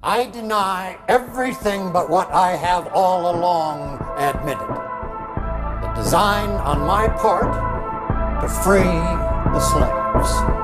I deny everything but what I have all along admitted. The design on my part to free the slaves.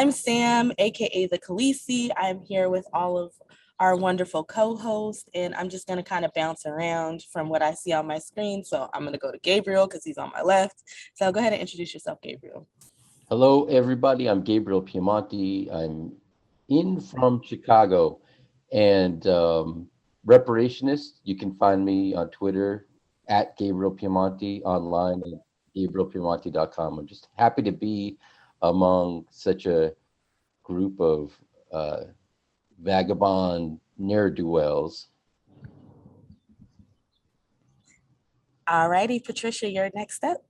I'm Sam, aka the Khaleesi. I'm here with all of our wonderful co-hosts, and I'm just going to kind of bounce around from what I see on my screen. So I'm going to go to Gabriel because he's on my left. So go ahead and introduce yourself, Gabriel. Hello, everybody. I'm Gabriel Piemonte. I'm in from Chicago, and reparationist. You can find me on Twitter at Gabriel Piemonte, online at GabrielPiemonte.com. I'm just happy to be among such a group of vagabond ne'er-do-wells. All righty, Patricia, you're next up.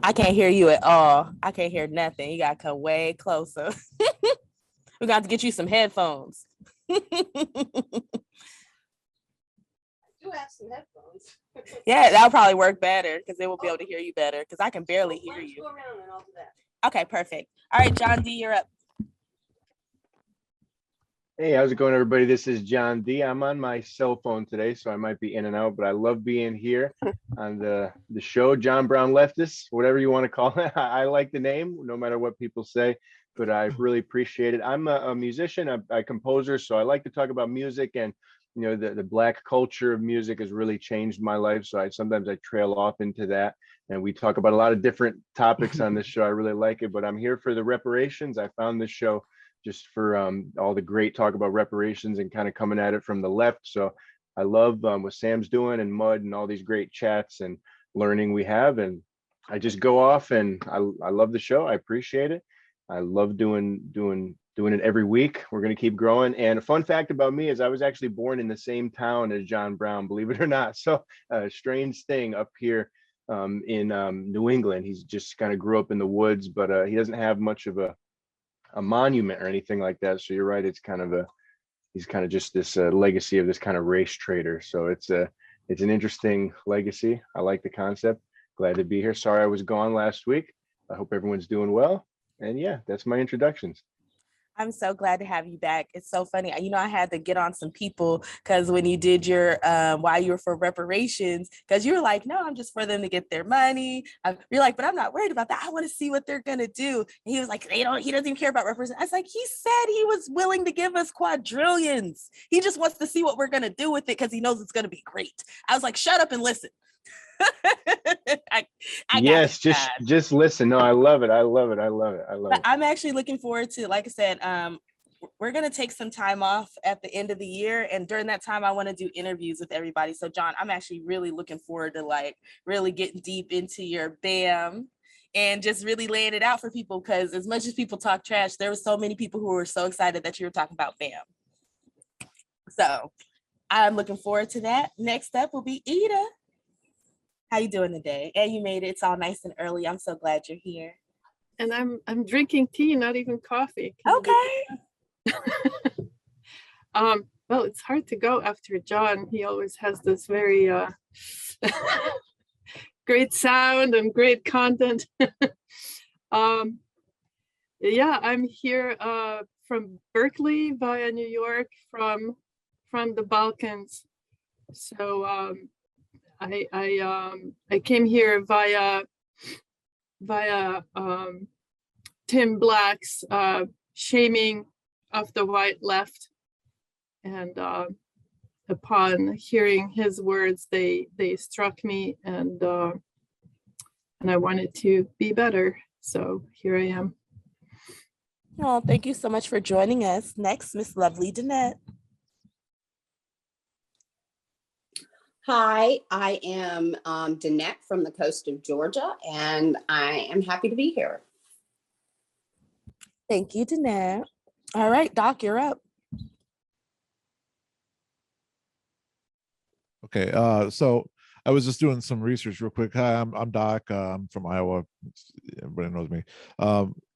I can't hear you at all. I can't hear nothing. You gotta come way closer. We got to get you some headphones. I do have some headphones. Yeah, that'll probably work better because they will be able to hear you better because I can barely hear you. Go around and I'll do that. Okay, perfect. All right, John D, you're up. Hey, how's it going, everybody? This is John D. I'm on my cell phone today, so I might be in and out, but I love being here on the show. John Brown Leftists, whatever you want to call it. I like the name, no matter what people say, but I really appreciate it. I'm a musician, a composer, so I like to talk about music, and you know, the Black culture of music has really changed my life. So sometimes I trail off into that, and we talk about a lot of different topics on this show. I really like it, but I'm here for the reparations. I found this show just for all the great talk about reparations and kind of coming at it from the left. So I love what Sam's doing and Mud and all these great chats and learning we have. And I just go off, and I love the show. I appreciate it. I love doing it every week. We're going to keep growing. And a fun fact about me is I was actually born in the same town as John Brown, believe it or not. So a strange thing up here in New England. He's just kind of grew up in the woods, but he doesn't have much of a monument or anything like that. So you're right. He's kind of just this legacy of this kind of race trader. So it's an interesting legacy. I like the concept. Glad to be here. Sorry I was gone last week. I hope everyone's doing well. And yeah, that's my introductions. I'm so glad to have you back. It's so funny. You know, I had to get on some people because when you did your, while you were for reparations, because you were like, no, I'm just for them to get their money. You're like, but I'm not worried about that. I want to see what they're going to do. And he was like, he doesn't even care about reparations. I was like, he said he was willing to give us quadrillions. He just wants to see what we're going to do with it because he knows it's going to be great. I was like, shut up and listen. Yes, just listen. No, I love it. I'm actually looking forward to, like I said, we're going to take some time off at the end of the year, and during that time I want to do interviews with everybody. So John, I'm actually really looking forward to like really getting deep into your BAM and just really laying it out for people, because as much as people talk trash, there were so many people who were so excited that you were talking about BAM. So I'm looking forward to that. Next up will be Ida. How you doing today? And you made it. It's all nice and early. I'm so glad you're here. And I'm drinking tea, not even coffee. Okay. Well, it's hard to go after John. He always has this very great sound and great content. Yeah, I'm here from Berkeley via New York, from the Balkans. So I came here via Tim Black's shaming of the white left, and upon hearing his words, they struck me, and and I wanted to be better. So here I am. Oh, thank you so much for joining us. Next, Miss Lovely Danette. Hi, I am Danette from the coast of Georgia, and I am happy to be here. Thank you, Danette. All right, Doc, you're up. Okay, so I was just doing some research real quick. Hi, I'm Doc. I'm from Iowa. Everybody knows me.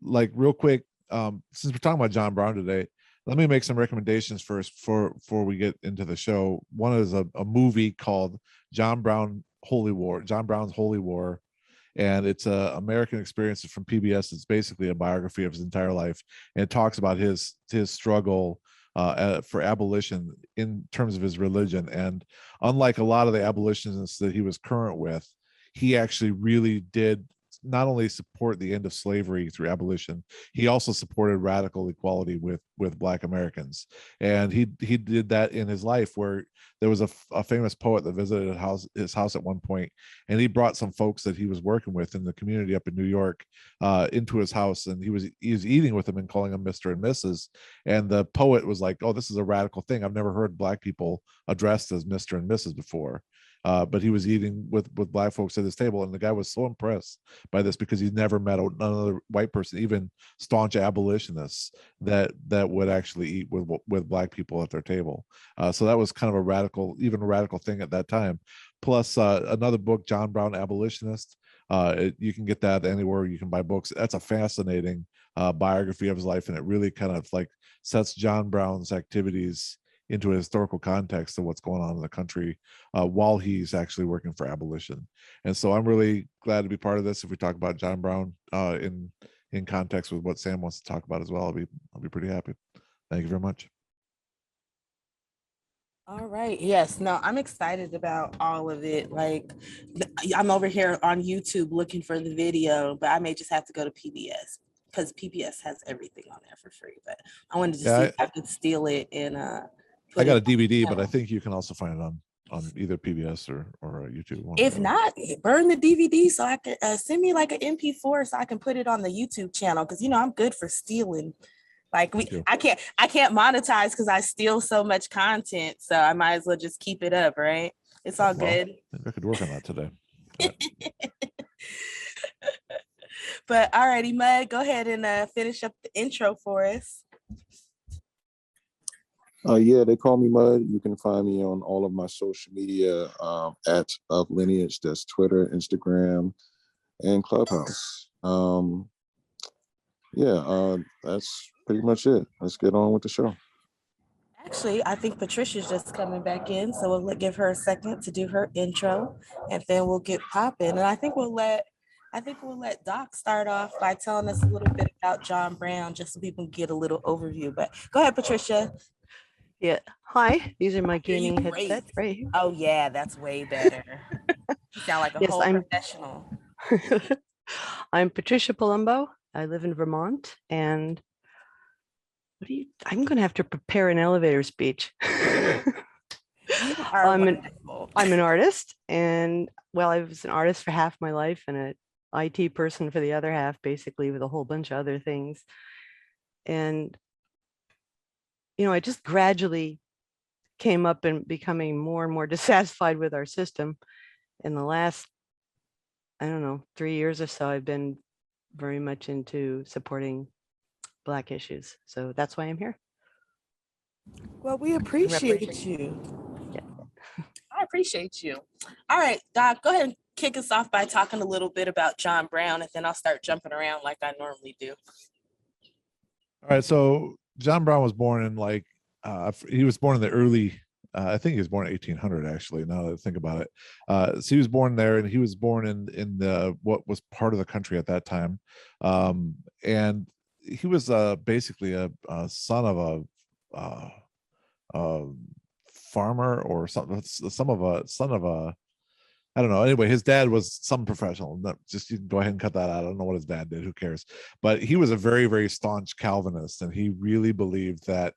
Like real quick, since we're talking about John Brown today, let me make some recommendations first before we get into the show. One is a movie called John Brown's Holy War, and it's a American Experience from PBS. It's basically a biography of his entire life, and it talks about his struggle for abolition in terms of his religion. And unlike a lot of the abolitionists that he was current with, he actually really did not only support the end of slavery through abolition, he also supported radical equality with Black Americans. And he did that in his life, where there was a famous poet that visited his house at one point, and he brought some folks that he was working with in the community up in New York into his house, and he was eating with them and calling them Mr. and Mrs. And the poet was like, "Oh, this is a radical thing. I've never heard Black people addressed as Mr. and Mrs. before." But he was eating with Black folks at his table, and the guy was so impressed by this because he'd never met another white person, even staunch abolitionists, that would actually eat with Black people at their table. So that was kind of a radical thing at that time. Plus, another book, John Brown, Abolitionist. You can get that anywhere you can buy books. That's a fascinating biography of his life, and it really kind of like sets John Brown's activities into a historical context of what's going on in the country while he's actually working for abolition. And so I'm really glad to be part of this. If we talk about John Brown in context with what Sam wants to talk about as well, I'll be pretty happy. Thank you very much. All right. Yes. No, I'm excited about all of it. Like, I'm over here on YouTube looking for the video, but I may just have to go to PBS because PBS has everything on there for free. But I wanted to see if I could steal it and I got a DVD, but I think you can also find it on either PBS or YouTube. If not, burn the DVD so I can send me like an MP4 so I can put it on the YouTube channel, because I'm good for stealing. Like I can't monetize because I steal so much content, so I might as well just keep it up, right? It's all good. I think I could work on that today. But alrighty, Mud, go ahead and finish up the intro for us. Yeah, they call me Mud. You can find me on all of my social media at Of Lineage. That's Twitter, Instagram, and Clubhouse. That's pretty much it. Let's get on with the show. Actually, I think Patricia's just coming back in, so we'll give her a second to do her intro, and then we'll get popping. And I think we'll let Doc start off by telling us a little bit about John Brown, just so people can get a little overview. But go ahead, Patricia. Yeah. Hi, these are my gaming headsets right here. Oh yeah, that's way better. You sound like a whole professional. I'm Patricia Palumbo. I live in Vermont, and I'm going to have to prepare an elevator speech. I'm an artist, and I was an artist for half my life and an IT person for the other half, basically, with a whole bunch of other things. And I just gradually came up and becoming more and more dissatisfied with our system. In the last, 3 years or so, I've been very much into supporting Black issues. So that's why I'm here. Well, we appreciate you. Yeah. I appreciate you. All right, Doc, go ahead and kick us off by talking a little bit about John Brown, and then I'll start jumping around like I normally do. All right, so John Brown was born in he was born in the early, I think he was born in 1800 actually, now that I think about it. So he was born there, and he was born in the what was part of the country at that time. And he was basically a son of a farmer or something, son of a, I don't know. Anyway, his dad was some professional. Just you can go ahead and cut that out. I don't know what his dad did. Who cares? But he was a very, very staunch Calvinist, and he really believed that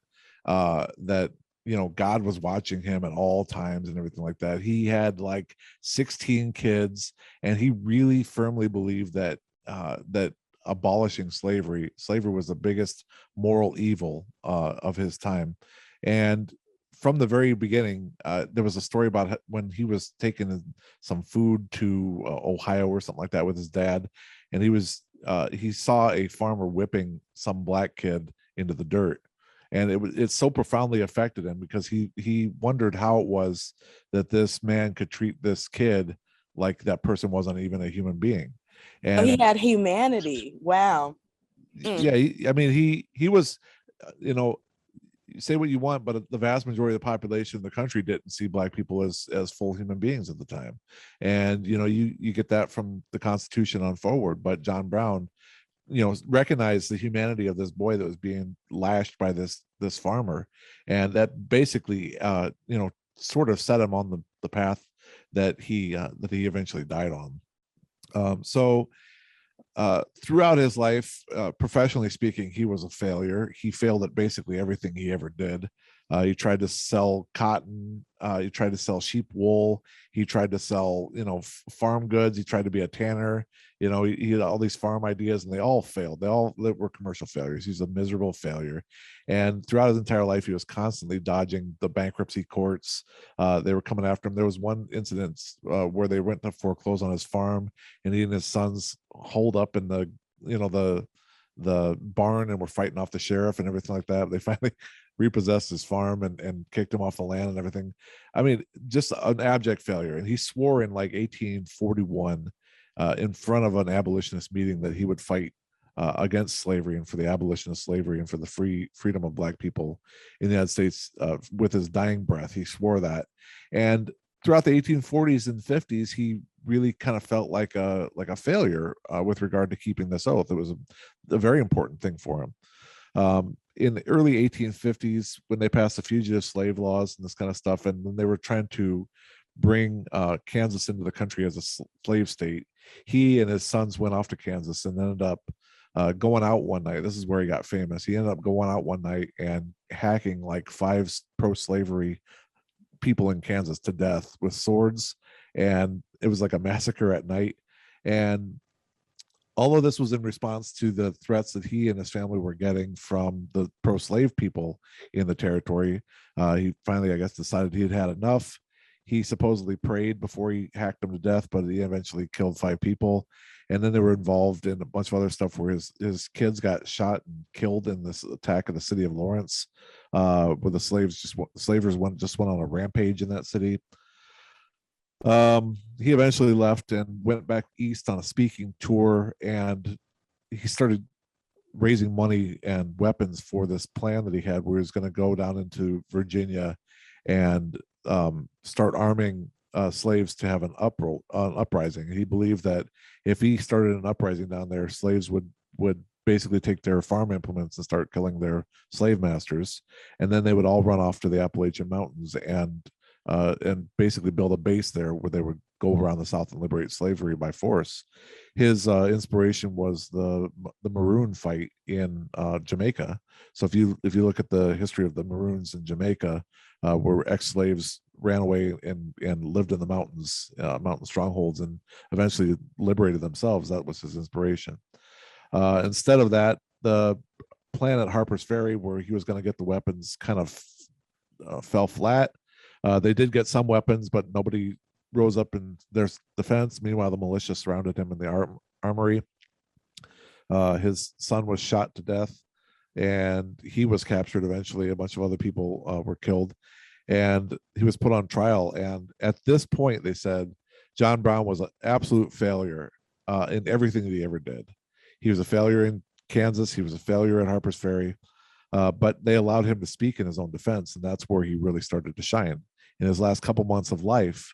God was watching him at all times and everything like that. He had like 16 kids, and he really firmly believed that that abolishing slavery was the biggest moral evil of his time. And from the very beginning, there was a story about when he was taking some food to Ohio or something like that with his dad, and he saw a farmer whipping some black kid into the dirt, and it so profoundly affected him because he wondered how it was that this man could treat this kid like that person wasn't even a human being. And he had humanity. Wow. Yeah, he was, say what you want, but the vast majority of the population of the country didn't see black people as full human beings at the time. And you get that from the Constitution on forward. But John Brown, recognized the humanity of this boy that was being lashed by this farmer, and that basically sort of set him on the path that he eventually died on. Throughout his life, professionally speaking, he was a failure. He failed at basically everything he ever did. He tried to sell cotton. He tried to sell sheep wool. He tried to sell, farm goods. He tried to be a tanner. He had all these farm ideas, and they all failed. They were commercial failures. He's a miserable failure. And throughout his entire life, he was constantly dodging the bankruptcy courts. They were coming after him. There was one incident where they went to foreclose on his farm, and he and his sons holed up in the barn and were fighting off the sheriff and everything like that. They finally repossessed his farm and kicked him off the land and everything. I mean, just an abject failure. And he swore in like 1841 in front of an abolitionist meeting that he would fight against slavery and for the abolition of slavery and for the freedom of black people in the United States with his dying breath. He swore that. And throughout the 1840s and 50s, he really kind of felt like a failure with regard to keeping this oath. It was a very important thing for him. In the early 1850s, when they passed the fugitive slave laws and this kind of stuff, and when they were trying to bring Kansas into the country as a slave state, he and his sons went off to Kansas and ended up going out one night. This is where he got famous. He ended up going out one night and hacking like 5 pro-slavery people in Kansas to death with swords, and it was like a massacre at night. And although this was in response to the threats that he and his family were getting from the pro-slave people in the territory, he finally, I guess, decided he had had enough. He supposedly prayed before he hacked them to death, but he eventually killed 5 people. And then they were involved in a bunch of other stuff where his kids got shot and killed in this attack of the city of Lawrence, where the slavers went on a rampage in that city. He eventually left and went back east on a speaking tour, and he started raising money and weapons for this plan that he had, where he was going to go down into Virginia and start arming slaves to have an uprising. He believed that if he started an uprising down there, slaves would basically take their farm implements and start killing their slave masters, and then they would all run off to the Appalachian Mountains and basically build a base there where they would go around the South and liberate slavery by force. His inspiration was the Maroon fight in Jamaica. So if you look at the history of the Maroons in Jamaica, where ex-slaves ran away and lived in the mountains, mountain strongholds, and eventually liberated themselves, that was his inspiration. Instead of that, the plan at Harper's Ferry, where he was going to get the weapons, kind of fell flat. They did get some weapons, but nobody rose up in their defense. Meanwhile, the militia surrounded him in the armory. His son was shot to death, and he was captured eventually. A bunch of other people were killed, and he was put on trial. And at this point, they said John Brown was an absolute failure in everything that he ever did. He was a failure in Kansas. He was a failure at Harper's Ferry. But they allowed him to speak in his own defense, and that's where he really started to shine. In his last couple months of life,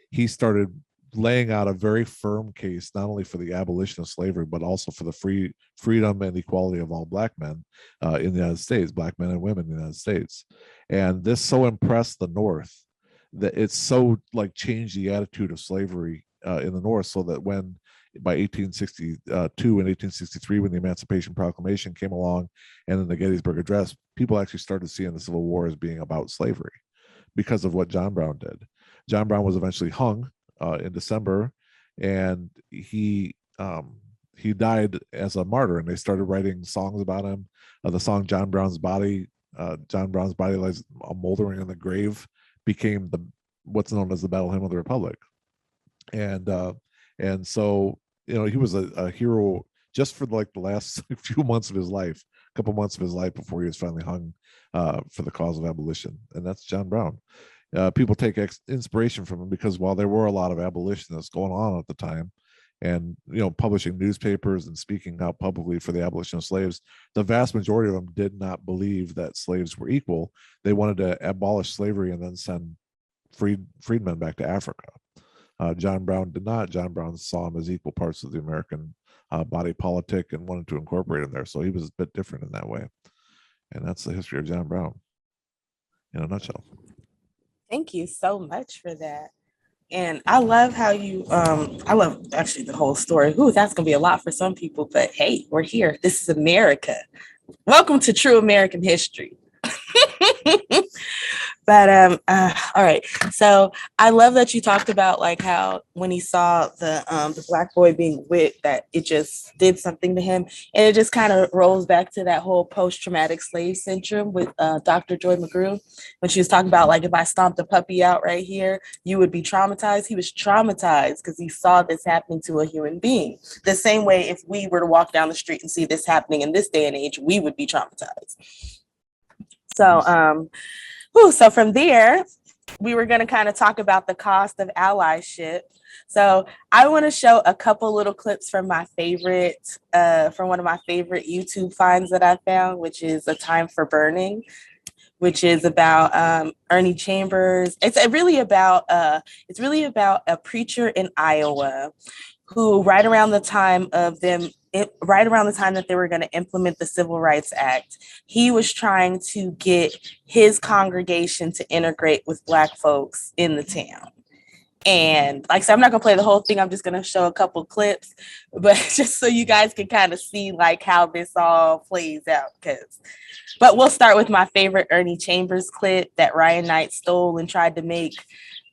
he started laying out a very firm case, not only for the abolition of slavery, but also for the freedom and equality of all black men in the United States, black men and women in the United States. And this so impressed the North that it so changed the attitude of slavery in the North, so that when by 1862 and 1863, when the Emancipation Proclamation came along, and then the Gettysburg Address, people actually started seeing the Civil War as being about slavery because of what John Brown did. John Brown was eventually hung in December, and he died as a martyr, and they started writing songs about him. The song John Brown's Body lies moldering in the grave became what's known as the Battle Hymn of the Republic. And so, he was a hero just for like the last few months of his life, a couple months of his life before he was finally hung for the cause of abolition. And that's John Brown. People take inspiration from him because while there were a lot of abolitionists going on at the time, and publishing newspapers and speaking out publicly for the abolition of slaves, the vast majority of them did not believe that slaves were equal. They wanted to abolish slavery and then send freedmen back to Africa. John Brown did not. John Brown saw them as equal parts of the American body politic and wanted to incorporate them there. So he was a bit different in that way. And that's the history of John Brown in a nutshell. Thank you so much for that. And I love how I love actually the whole story. Ooh, that's going to be a lot for some people, but hey, we're here. This is America. Welcome to True American History. But all right. So I love that you talked about like how when he saw the Black boy being whipped, that it just did something to him, and it just kind of rolls back to that whole post-traumatic slave syndrome with Dr. Joy McGrew, when she was talking about like, if I stomped a puppy out right here, you would be traumatized. He was traumatized because he saw this happening to a human being. The same way, if we were to walk down the street and see this happening in this day and age, we would be traumatized. So so from there, we were going to kind of talk about the cost of allyship. So I want to show a couple little clips from my favorite, from one of my favorite YouTube finds that I found, which is A Time for Burning, which is about Ernie Chambers. It's really about a preacher in Iowa who right around the time that they were going to implement the Civil Rights Act, he was trying to get his congregation to integrate with Black folks in the town. And like I said, I'm not going to play the whole thing. I'm just going to show a couple clips, but just so you guys can kind of see like how this all plays out. But we'll start with my favorite Ernie Chambers clip that Ryan Knight stole and tried to make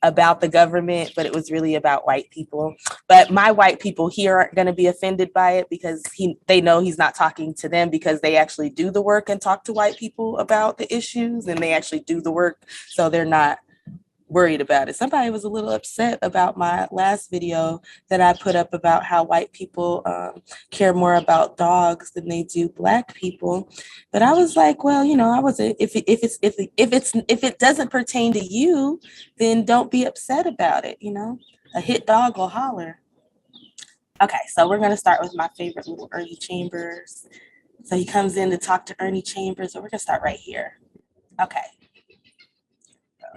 about the government, but it was really about white people. But my white people here aren't going to be offended by it because they know he's not talking to them, because they actually do the work and talk to white people about the issues, and they actually do the work, so they're not worried about it. Somebody was a little upset about my last video that I put up about how white people care more about dogs than they do Black people. But I was like, well, if it doesn't pertain to you, then don't be upset about it. A hit dog will holler. Okay, so we're gonna start with my favorite little Ernie Chambers. So he comes in to talk to Ernie Chambers. So we're gonna start right here. Okay.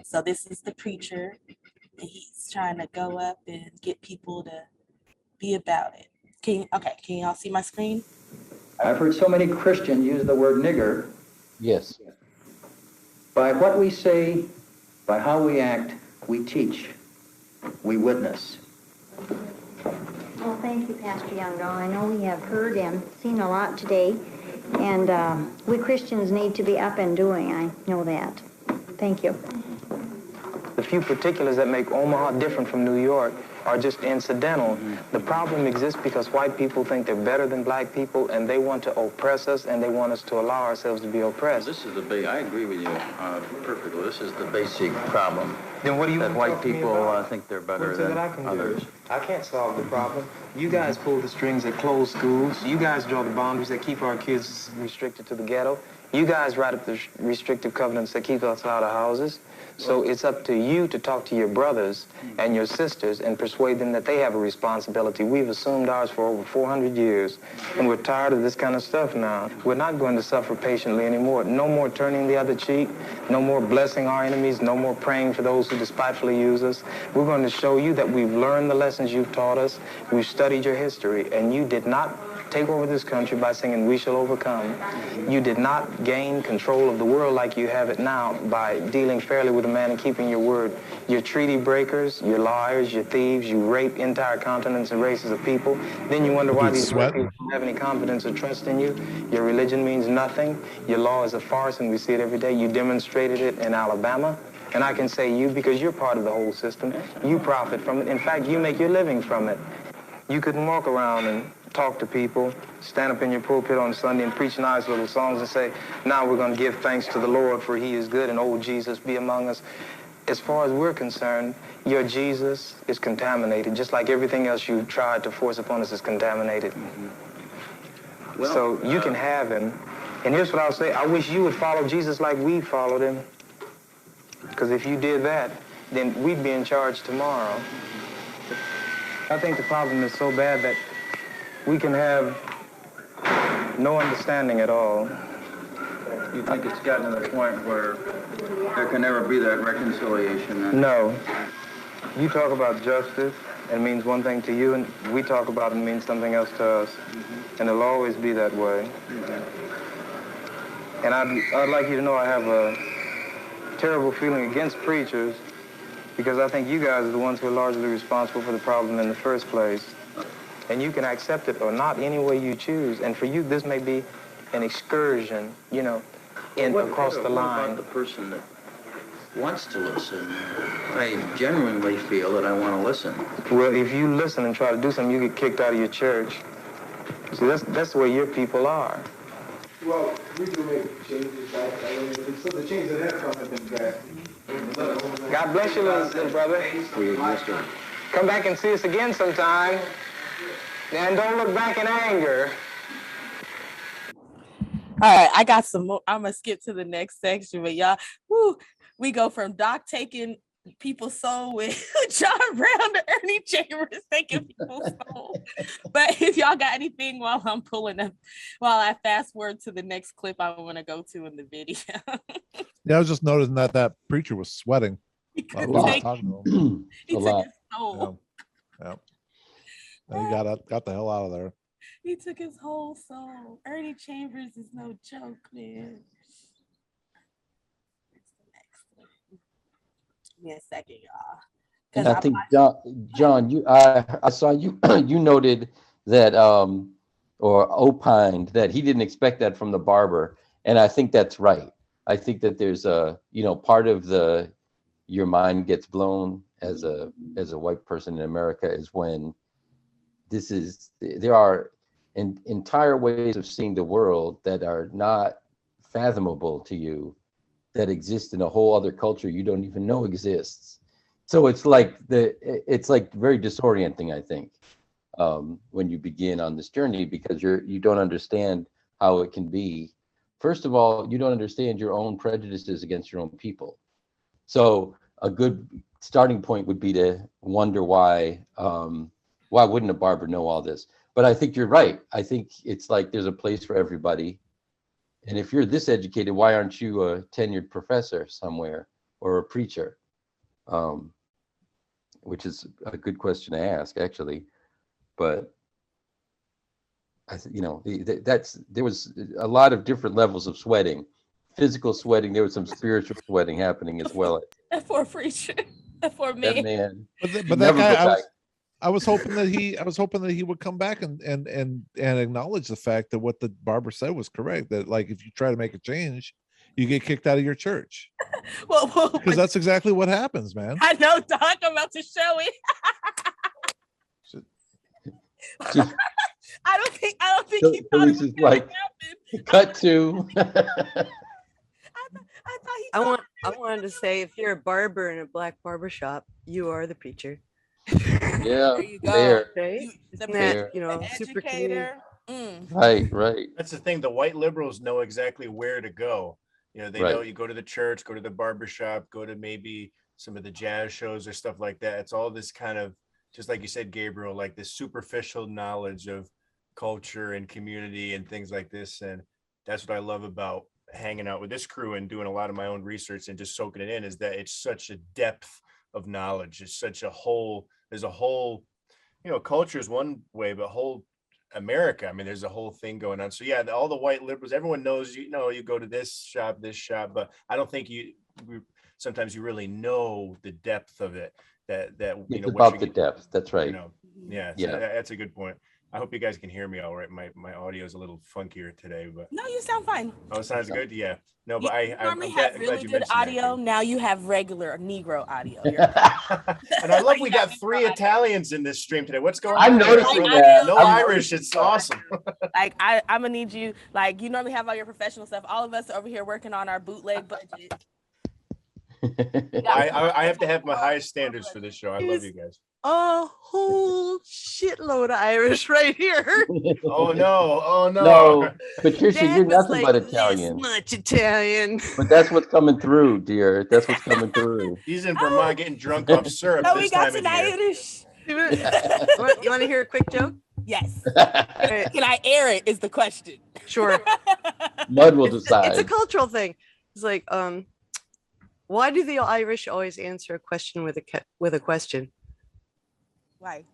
So this is the preacher, and he's trying to go up and get people to be about it. Can y'all see my screen? I've heard so many Christians use the word nigger. Yes. By what we say, by how we act, we teach, we witness. Well, thank you, Pastor Youngdahl. I know we have heard and seen a lot today, and we Christians need to be up and doing. I know that. Thank you. The few particulars that make Omaha different from New York are just incidental. The problem exists because white people think they're better than Black people, and they want to oppress us, and they want us to allow ourselves to be oppressed. This is I agree with you perfectly. This is the basic problem. Then what do you that white people think they're better than others? I can't solve the problem. You guys pull the strings that close schools. You guys draw the boundaries that keep our kids restricted to the ghetto. You guys write up the restrictive covenants that keep us out of houses. So it's up to you to talk to your brothers and your sisters and persuade them that they have a responsibility. We've assumed ours for over 400 years, and we're tired of this kind of stuff now. We're not going to suffer patiently anymore. No more turning the other cheek. No more blessing our enemies. No more praying for those who despitefully use us. We're going to show you that we've learned the lessons you've taught us. We've studied your history, and you did not take over this country by singing "We Shall Overcome." You did not gain control of the world like you have it now by dealing fairly with a man and keeping your word. You're treaty breakers, you're liars, you're thieves, you rape entire continents and races of people. Then you wonder why these people don't have any confidence or trust in you. Your religion means nothing. Your law is a farce, and we see it every day. You demonstrated it in Alabama. And I can say you because you're part of the whole system. You profit from it. In fact, you make your living from it. You couldn't walk around and talk to people, stand up in your pulpit on Sunday and preach nice little songs and say, now we're going to give thanks to the Lord for he is good and old Jesus be among us. As far as we're concerned, your Jesus is contaminated, just like everything else you tried to force upon us is contaminated. Well, so you can have him. And here's what I'll say. I wish you would follow Jesus like we followed him. Because if you did that, then we'd be in charge tomorrow. I think the problem is so bad that we can have no understanding at all. You think it's gotten to the point where there can never be that reconciliation? Then? No. You talk about justice, and it means one thing to you, and we talk about it and it means something else to us. And it'll always be that way. And I'd like you to know I have a terrible feeling against preachers because I think you guys are the ones who are largely responsible for the problem in the first place. And you can accept it or not any way you choose. And for you, this may be an excursion, you know, across the line. What about the person that wants to listen? I genuinely feel that I want to listen. Well, if you listen and try to do something, you get kicked out of your church. See, that's where your people are. Well, we do make changes. So the changes that have come have been drastic. God bless you, little brother. Come back and see us again sometime. And don't look back in anger. All right, I got some more. I'm gonna skip to the next section, but y'all, we go from Doc taking people's soul with John Brown to Ernie Chambers taking people's soul. But if y'all got anything while I'm pulling up, while I fast forward to the next clip I want to go to in the video. Yeah, I was just noticing that preacher was sweating. He a took lot. his soul. Yeah. And he got the hell out of there. He took his whole soul. Ernie Chambers is no joke, man. Give me a second, y'all. And I think John, I saw you you noted that or opined that he didn't expect that from the barber, and I think that's right. I think that there's a part of your mind gets blown as a white person in America is when there are entire ways of seeing the world that are not fathomable to you, that exist in a whole other culture you don't even know exists. So it's like very disorienting, I think, when you begin on this journey, because you don't understand how it can be. First of all, you don't understand your own prejudices against your own people. So a good starting point would be to wonder why wouldn't a barber know all this? But I think you're right. I think it's like there's a place for everybody. And if you're this educated, why aren't you a tenured professor somewhere or a preacher? Which is a good question to ask, actually. But there was a lot of different levels of sweating, physical sweating. There was some spiritual sweating happening as well. For a preacher, for me. That man. But that guy, I was hoping that he would come back and acknowledge the fact that what the barber said was correct. That like if you try to make a change, you get kicked out of your church. Well, because that's exactly what happens, man. I know, Doc. I'm about to show it. I don't think he thought it was going to happen. Cut to. I wanted to say, if you're a barber in a black barber shop, you are the preacher. Yeah, there you go. Right? Super educator. Right. That's the thing. The white liberals know exactly where to go. They know you go to the church, go to the barbershop, go to maybe some of the jazz shows or stuff like that. It's all this kind of, just like you said, Gabriel, like this superficial knowledge of culture and community and things like this. And that's what I love about hanging out with this crew and doing a lot of my own research and just soaking it in, is that it's such a depth of knowledge. It's such a whole, there's a whole, culture is one way, but whole America. I mean, there's a whole thing going on. So yeah, all the white liberals, everyone knows, you know, you go to this shop, but I don't think sometimes you really know the depth of it. That you know, about the depth. That's right. You know, yeah, so that's a good point. I hope you guys can hear me all right. My audio is a little funkier today, but no, you sound fine. Oh, it sounds good. Yeah. No, but you normally have really good audio. Now you have regular Negro audio. And I love we got 3 Italians in this stream today. What's going on? I'm noticing that. No Irish. It's awesome. Like I'm gonna need you. Like you normally have all your professional stuff. All of us are over here working on our bootleg budget. I have to have my highest standards for this show. I love you guys. A whole shitload of Irish right here. Oh no! No, Patricia, Dad you're was nothing like, but Italian. "This much Italian." But that's what's coming through, dear. That's what's coming through. He's in Vermont getting drunk off syrup. No, this we got time some of year. Irish. You want to hear a quick joke? Yes. Can I air it? Is the question. Sure. Mud will decide. It's a cultural thing. It's like, why do the Irish always answer a question with a question? Why?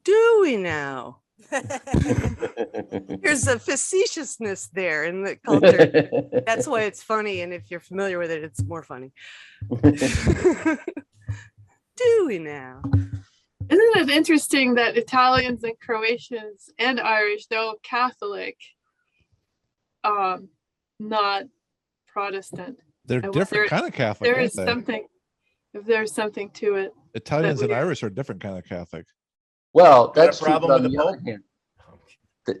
Do we now? There's a facetiousness there in the culture. That's why it's funny, and if you're familiar with it, it's more funny. Do we now? Isn't it interesting that Italians and Croatians and Irish, they're all Catholic, not Protestant? They're different kind of Catholic. There is something. If there's something to it. Italians and Irish are different kind of Catholic. Well, that's a problem with the Pope.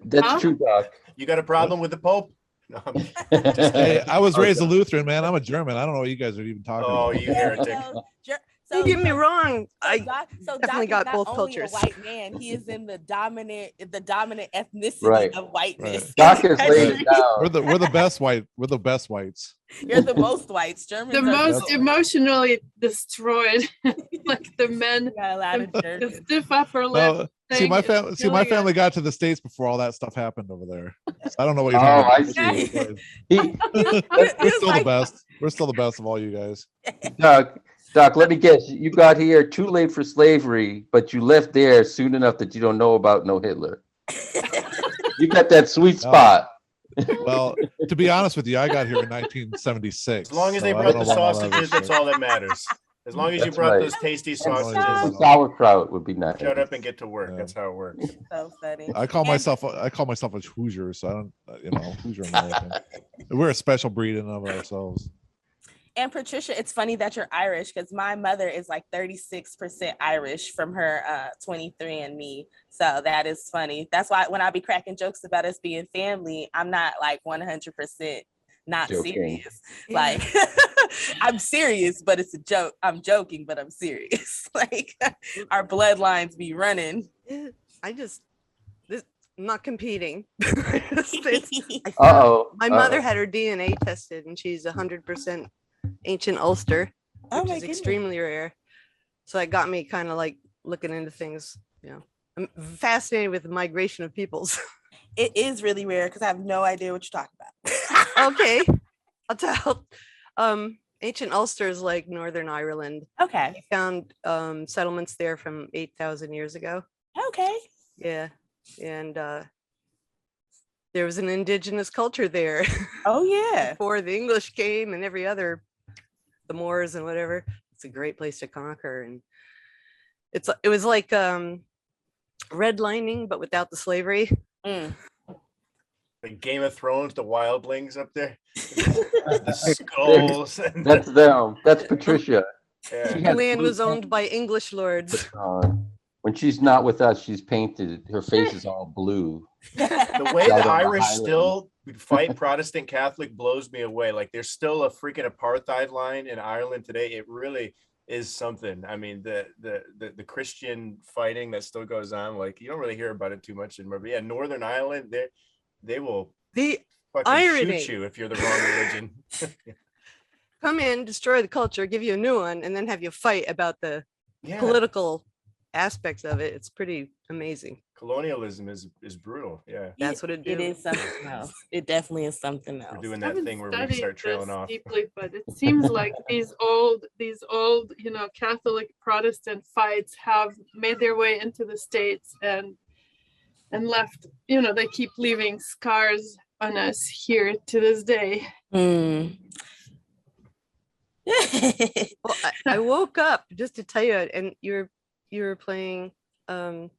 That's true, Doc. You got a problem with the Pope? No, hey, I was raised a Lutheran, man. I'm a German. I don't know what you guys are even talking about. Oh, you heretic. Don't get me wrong. I Doc definitely got both cultures. A white man, he is in the dominant ethnicity of whiteness. Doc is laid it down. We're the best white. We're the best whites. You're the most whites. Germans. The most emotionally destroyed, like the men. The stiff upper lip. See, my family got to the States before all that stuff happened over there. So I don't know what you're talking about. I see. We're still the best. We're still the best of all you guys. Doc, let me guess. You got here too late for slavery, but you left there soon enough that you don't know about no Hitler. You got that sweet spot. Well, to be honest with you, I got here in 1976. As long as they brought the sausages, that's all that matters. As long as you brought those tasty sausages. Sauerkraut would be nice. Shut up and get to work. Yeah. That's how it works. So funny. I call myself a Hoosier, so I don't, Hoosier American. We're a special breed in and of ourselves. And Patricia, it's funny that you're Irish because my mother is like 36% Irish from her 23andMe. So that is funny. That's why when I be cracking jokes about us being family, I'm not like 100% not serious. Like I'm serious, but it's a joke. I'm joking, but I'm serious. Like our bloodlines be running. I'm not competing. My mother had her DNA tested and she's 100% ancient Ulster, which is extremely rare. So that got me kind of like looking into things. I'm fascinated with the migration of peoples. It is really rare because I have no idea what you're talking about. Okay, I'll tell. Ancient Ulster is like Northern Ireland. Okay. We found settlements there from 8,000 years ago. Okay. Yeah, and there was an indigenous culture there. Oh yeah. Before the English came and the Moors and whatever. It's a great place to conquer, and it was like redlining but without the slavery. The Game of Thrones, the wildlings up there. The skulls. That's them. That's Patricia. Yeah. The land was owned by English lords. When she's not with us, she's painted. Her face is all blue. The way the Irish still fight Protestant Catholic blows me away. Like there's still a freaking apartheid line in Ireland today. It really is something. I mean, the Christian fighting that still goes on. Like you don't really hear about it too much anymore. But yeah, Northern Ireland, they will fucking shoot you if you're the wrong religion. Come in, destroy the culture, give you a new one, and then have you fight about the political aspects of it. It's pretty amazing. Colonialism is brutal. Yeah, that's what it do. It is something else. It definitely is something else. We're doing that thing where we start trailing off deeply, but it seems like these old Catholic Protestant fights have made their way into the States, and and left, they keep leaving scars on us here to this day. Well, I woke up just to tell you, and you were playing about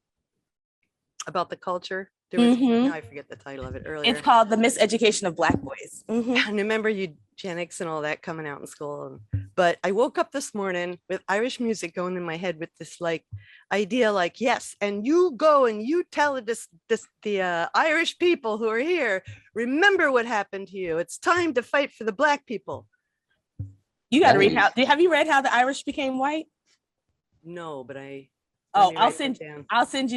the culture. I forget the title of it earlier. It's called The Miseducation of Black Boys. And remember eugenics and all that coming out in school. But I woke up this morning with Irish music going in my head with this idea, yes, and you go and you tell the Irish people who are here, remember what happened to you. It's time to fight for the Black people. You got to read have you read how the Irish became white? No, but I'll send you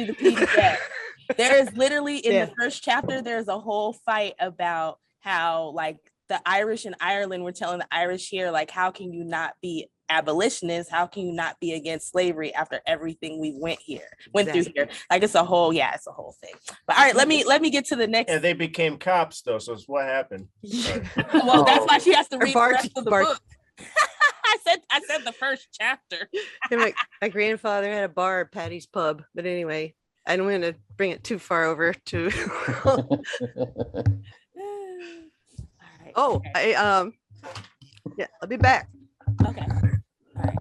the PDF. There is literally in the first chapter, there's a whole fight about how the Irish in Ireland were telling the Irish here, how can you not be abolitionists? How can you not be against slavery after everything we went through here? It's a whole thing. But all right, let me get to the next. Yeah, they became cops though, so it's what happened. Well, that's why she has to read the rest of the book. I said the first chapter. My grandfather had a bar at Patty's Pub, but anyway, I don't want to bring it too far over to. I'll be back. Okay. All right.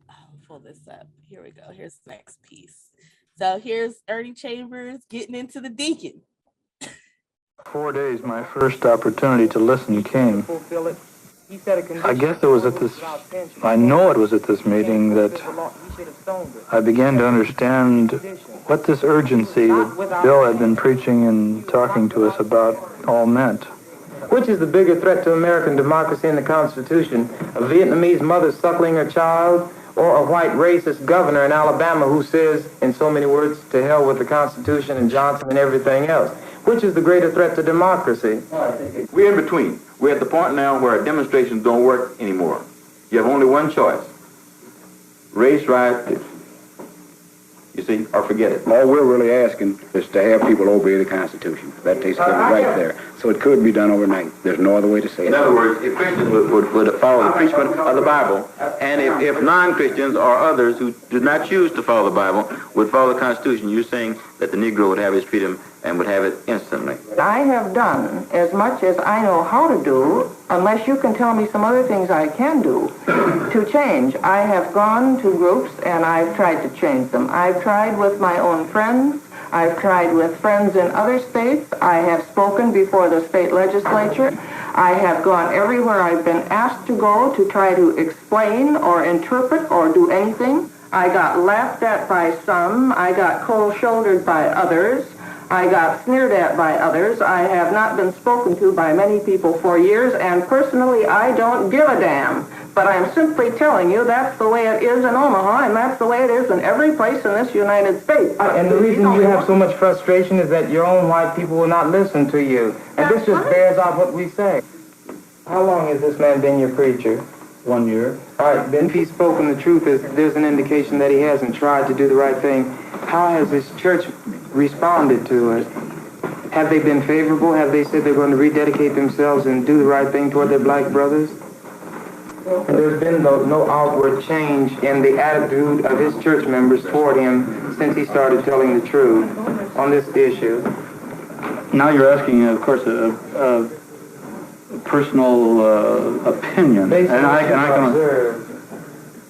I'll pull this up. Here we go. Here's the next piece. So here's Ernie Chambers getting into the deacon. 4 days, my first opportunity to listen came. I guess it was I know it was at this meeting that I began to understand what this urgency that Bill had been preaching and talking to us about all meant. Which is the bigger threat to American democracy and the Constitution? A Vietnamese mother suckling her child, or a white racist governor in Alabama who says, in so many words, to hell with the Constitution and Johnson and everything else? Which is the greater threat to democracy? We're in between. We're at the point now where demonstrations don't work anymore. You have only one choice. Race riots, you see, or forget it. All we're really asking is to have people obey the Constitution. That takes care of it right there. So it could be done overnight. There's no other way to say it. In other words, if Christians would follow the preachment of the Bible, and if non-Christians or others who did not choose to follow the Bible would follow the Constitution, you're saying that the Negro would have his freedom and would have it instantly. I have done as much as I know how to do, unless you can tell me some other things I can do, to change. I have gone to groups and I've tried to change them. I've tried with my own friends. I've tried with friends in other states. I have spoken before the state legislature. I have gone everywhere I've been asked to go to try to explain or interpret or do anything. I got laughed at by some. I got cold-shouldered by others. I got sneered at by others. I have not been spoken to by many people for years, and personally, I don't give a damn. But I'm simply telling you that's the way it is in Omaha, and that's the way it is in every place in this United States. And the reason you have so much frustration is that your own white people will not listen to you. And this just bears out what we say. How long has this man been your preacher? 1 year. All right, then if he's spoken the truth, there's an indication that he hasn't tried to do the right thing. How has his church responded to it? Have they been favorable? Have they said they're going to rededicate themselves and do the right thing toward their black brothers? And there's been no outward change in the attitude of his church members toward him since he started telling the truth on this issue. Now you're asking, of course, a personal opinion, and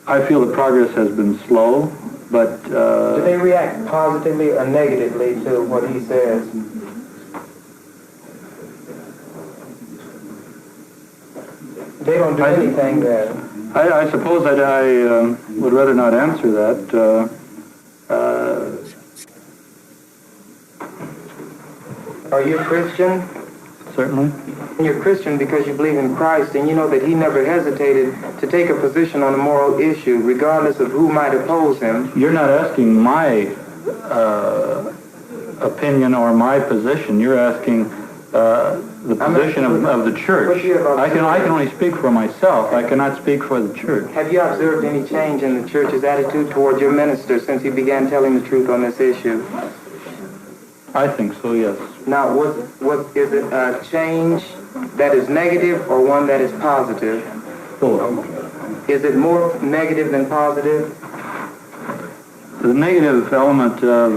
I feel the progress has been slow, but do they react positively or negatively to what he says? They don't do anything there. I suppose that I would rather not answer that. Are you a Christian? Certainly. You're Christian because you believe in Christ, and you know that he never hesitated to take a position on a moral issue, regardless of who might oppose him. You're not asking my opinion or my position. You're asking the position of the church. I can only speak for myself. I cannot speak for the church. Have you observed any change in the church's attitude toward your minister since he began telling the truth on this issue? I think so, yes. Now, what is it a change that is negative or one that is positive? Both. Is it more negative than positive? The negative element of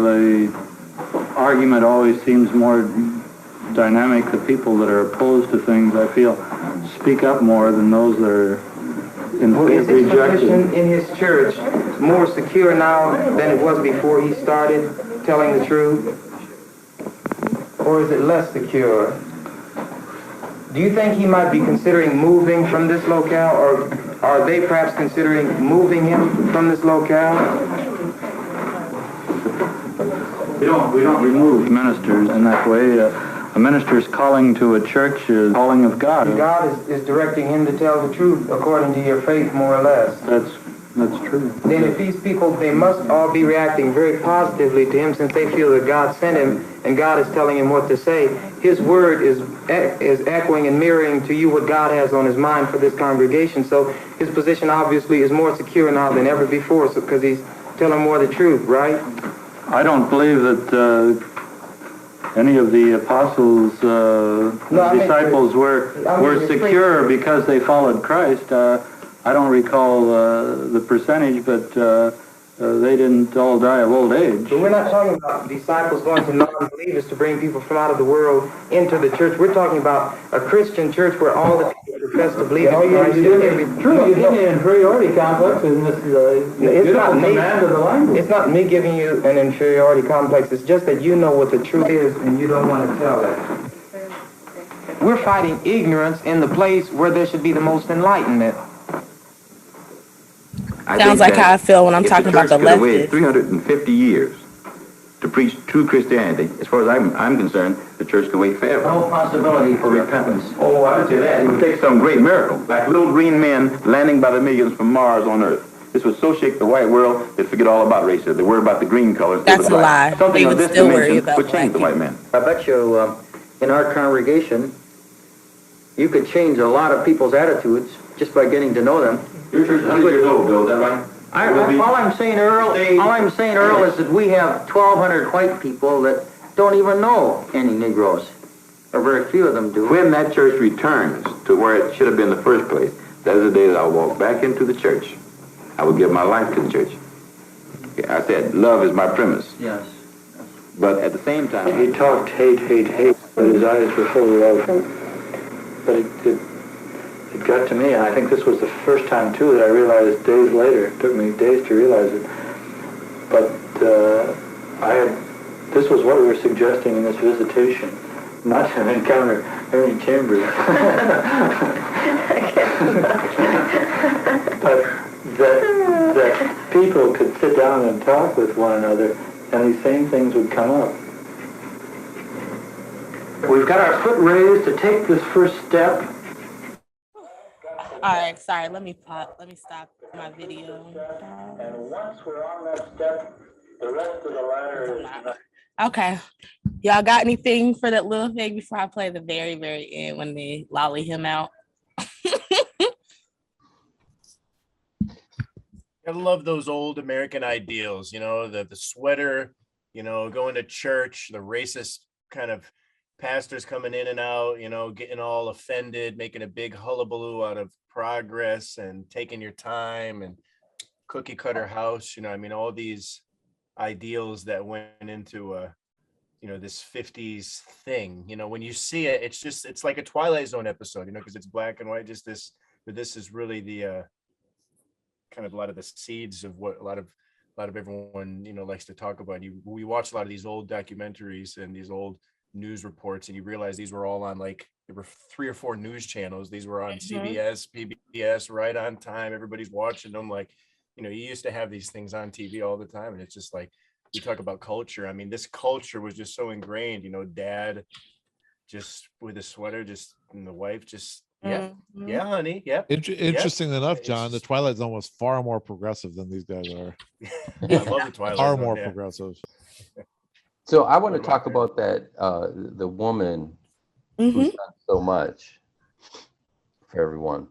argument always seems more dynamic. The people that are opposed to things, I feel, speak up more than those that are in Is his rejected. position in his church more secure now than it was before he started telling the truth? Or is it less secure? Do you think he might be considering moving from this locale, or are they perhaps considering moving him from this locale? We don't remove ministers in that way. A minister's calling to a church is calling of God. God is directing him to tell the truth according to your faith, more or less. That's true. Then if these people, they must all be reacting very positively to him, since they feel that God sent him and God is telling him what to say. His word is echoing and mirroring to you what God has on his mind for this congregation. So his position obviously is more secure now than ever before, because he's telling more the truth, right? I don't believe that any of the apostles' disciples were secure because they followed Christ. I don't recall the percentage, but they didn't all die of old age. But we're not talking about disciples going to non-believers to bring people from out of the world into the church. We're talking about a Christian church where all the people profess to believe in Christ. True, you give me an inferiority complex, and this is a beautiful command of the language. It's not me giving you an inferiority complex. It's just that you know what the truth is, and you don't want to tell it. We're fighting ignorance in the place where there should be the most enlightenment. Sounds like how I feel when I'm talking about the leftists. leftists. 350 years to preach true Christianity. As far as I'm concerned, the church can wait forever. No possibility for repentance. Oh, I would say that. It would take some great miracle, like little green men landing by the millions from Mars on Earth. This would so shake the white world, they'd forget all about racism. They worry about the green colors. That's a lie. Something They of would this still worry dimension about would change the black white man. I bet you in our congregation, you could change a lot of people's attitudes just by getting to know them. Your church is 100 years old, Bill, is that right? All I'm saying, Earl, is that we have 1,200 white people that don't even know any Negroes, or very few of them do. When that church returns to where it should have been in the first place, that is the day that I'll walk back into the church. I will give my life to the church. I said, love is my premise. Yes. But at the same time... He talked hate, but his eyes were full of love. But it got to me, and I think this was the first time, too, that I realized days later. It took me days to realize it. But this was what we were suggesting in this visitation, not to encounter Ernie Chambers. But that people could sit down and talk with one another, and these same things would come up. We've got our foot raised to take this first step. All right, sorry. Let me stop my video. And once we're on that step, the rest of the ladder is... Okay. Y'all got anything for that little thing before I play the very, very end when they lolly him out? I love those old American ideals, the sweater, going to church, the racist kind of pastors coming in and out, getting all offended, making a big hullabaloo out of progress and taking your time and cookie cutter house, all these ideals that went into this 50s thing. When you see it, it's like a Twilight Zone episode, because it's black and white, but this is really the kind of a lot of the seeds of what a lot of everyone likes to talk about. We watch a lot of these old documentaries and these old news reports, and you realize these were all on, like, there were 3 or 4 news channels. These were on CBS, PBS, right on time. Everybody's watching them. Like, you used to have these things on TV all the time, and it's just like, we talk about culture. I mean, this culture was just so ingrained, dad just with a sweater, and the wife just, yeah, honey, yeah. Interesting enough, John, the Twilight Zone was far more progressive than these guys are. I love the Twilight far Zone, more progressive. So I want to talk about that, the woman who's done so much for everyone.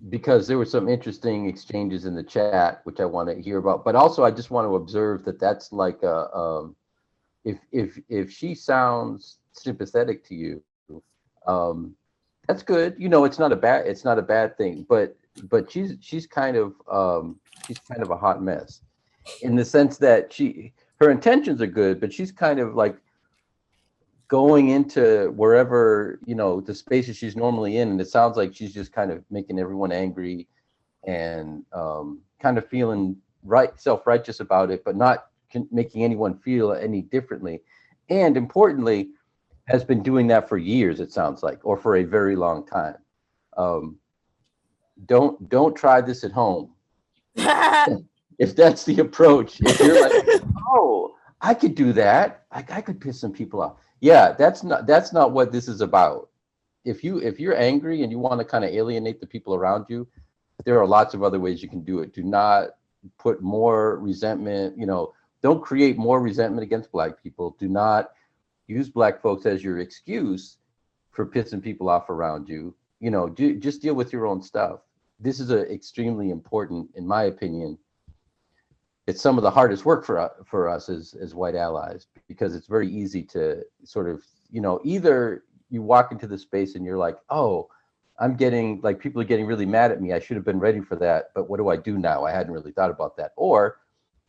Because there were some interesting exchanges in the chat, which I want to hear about. But also, I just want to observe that that's like if she sounds sympathetic to you, that's good. It's not a bad thing. But she's kind of a hot mess, in the sense that her intentions are good, but she's kind of like going into wherever, the spaces she's normally in. And it sounds like she's just kind of making everyone angry and kind of feeling self-righteous about it, but not making anyone feel any differently. And importantly, has been doing that for years, it sounds like, or for a very long time. Don't try this at home. If that's the approach, if you're like, oh, I could do that, I could piss some people off. Yeah, that's not what this is about. If you're angry and you want to kind of alienate the people around you, there are lots of other ways you can do it. Do not put more resentment, don't create more resentment against Black people. Do not use Black folks as your excuse for pissing people off around you. Just deal with your own stuff. This is extremely important, in my opinion. It's some of the hardest work for us as white allies, because it's very easy to sort of, either you walk into the space and you're like, oh, people are getting really mad at me. I should have been ready for that. But what do I do now? I hadn't really thought about that. Or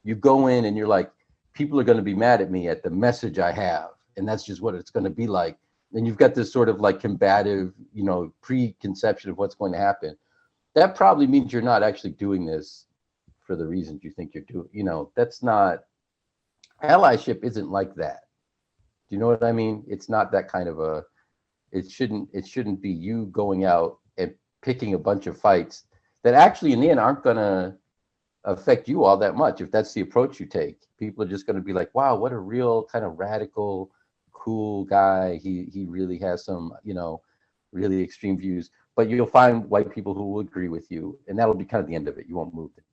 you go in and you're like, people are going to be mad at me at the message I have. And that's just what it's going to be like. And you've got this sort of like combative, preconception of what's going to happen. That probably means you're not actually doing this for the reasons you think you're doing. That's not, allyship isn't like that. Do you know what I mean? It's not that kind of it shouldn't be you going out and picking a bunch of fights that actually in the end aren't going to affect you all that much. If that's the approach you take, people are just going to be like, wow, what a real kind of radical, cool guy. He really has some, really extreme views. But you'll find white people who will agree with you, and that'll be kind of the end of it. You won't move it.